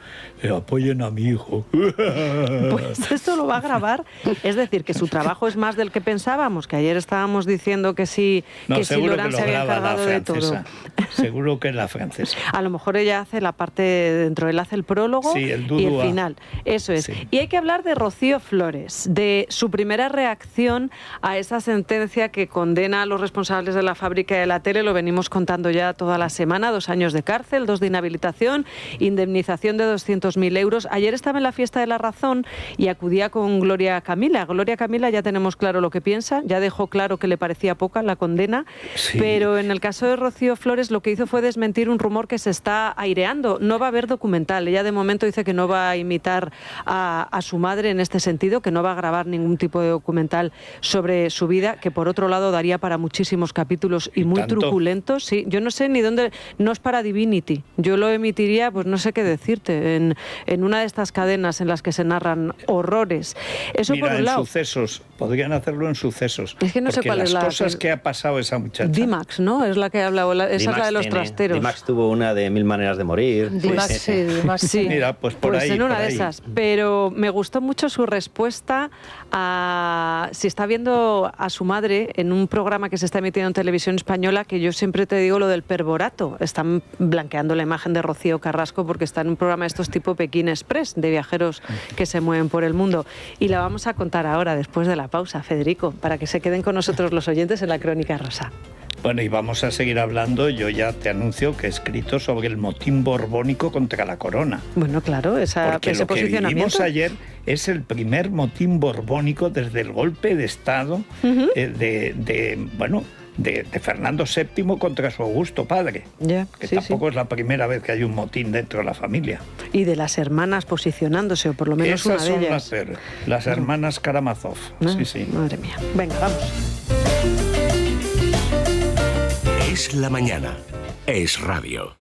apoyen a mi hijo. Pues esto lo va a grabar, es decir, que su trabajo es más del que pensábamos, que ayer estábamos diciendo que sí, que sí Lorán se había encargado de todo. Seguro que es la francesa. A lo mejor ella hace la parte dentro, él hace el prólogo y el final. Eso es. Sí. Y hay que hablar de Rocío Flores, de su primera reacción a esa sentencia que condena a los responsables de la fábrica de la tele, lo venimos contando ya toda la semana, 2 años de cárcel, 2 de inhabilitación, indemnización de 200.000 euros. Ayer estaba en la fiesta de La Razón y acudía con Gloria Camila. Gloria Camila ya tenemos claro lo que piensa, ya dejó claro que le parecía poca la condena, sí. Pero en el caso de Rocío Flores lo que hizo fue desmentir un rumor que se está aireando. No va a haber documental. Ella de momento dice que no va a imitar a su madre en este sentido, que no va a grabar ningún tipo de documental sobre su vida, que por otro lado daría para muchísimos capítulos y muy truculentos. Sí, yo no sé ni dónde, no es para Divinity. Yo lo emitiría, pues no sé qué decirte, en una de estas cadenas en las que se narran horrores. Eso mira, por un lado. En Sucesos, podrían hacerlo en Sucesos. Es que no sé cuál es las cosas que ha pasado esa muchacha. D-Max, ¿no? Es la que ha hablado, esa es la de los trasteros. D-Max tuvo una de 1000 maneras de morir. D-Max, sí, D-Max, sí. Mira, pues por ahí. En una de esas. Pero me gustó mucho su respuesta a si está viendo a su madre en un programa que se está emitiendo en televisión española, que yo siempre te digo lo del perborato. Están blanqueando la imagen de Rocío Carrasco porque está en un programa de estos tipo Pekín Express, de viajeros que se mueven por el mundo. Y la vamos a contar ahora, después de la pausa, Federico, para que se queden con nosotros los oyentes en la Crónica Rosa. Bueno, y vamos a seguir hablando. Yo ya te anuncio que he escrito sobre el motín borbónico contra la corona. Bueno, claro, ese lo que posicionamiento. vivimos ayer es el primer motín borbónico desde el golpe de Estado de Fernando VII contra su augusto padre. Que tampoco es la primera vez que hay un motín dentro de la familia. Y de las hermanas posicionándose, o por lo menos esas una de ellas. Son las hermanas Karamazov. Sí. Madre mía. Venga, vamos. Es la mañana. Es radio.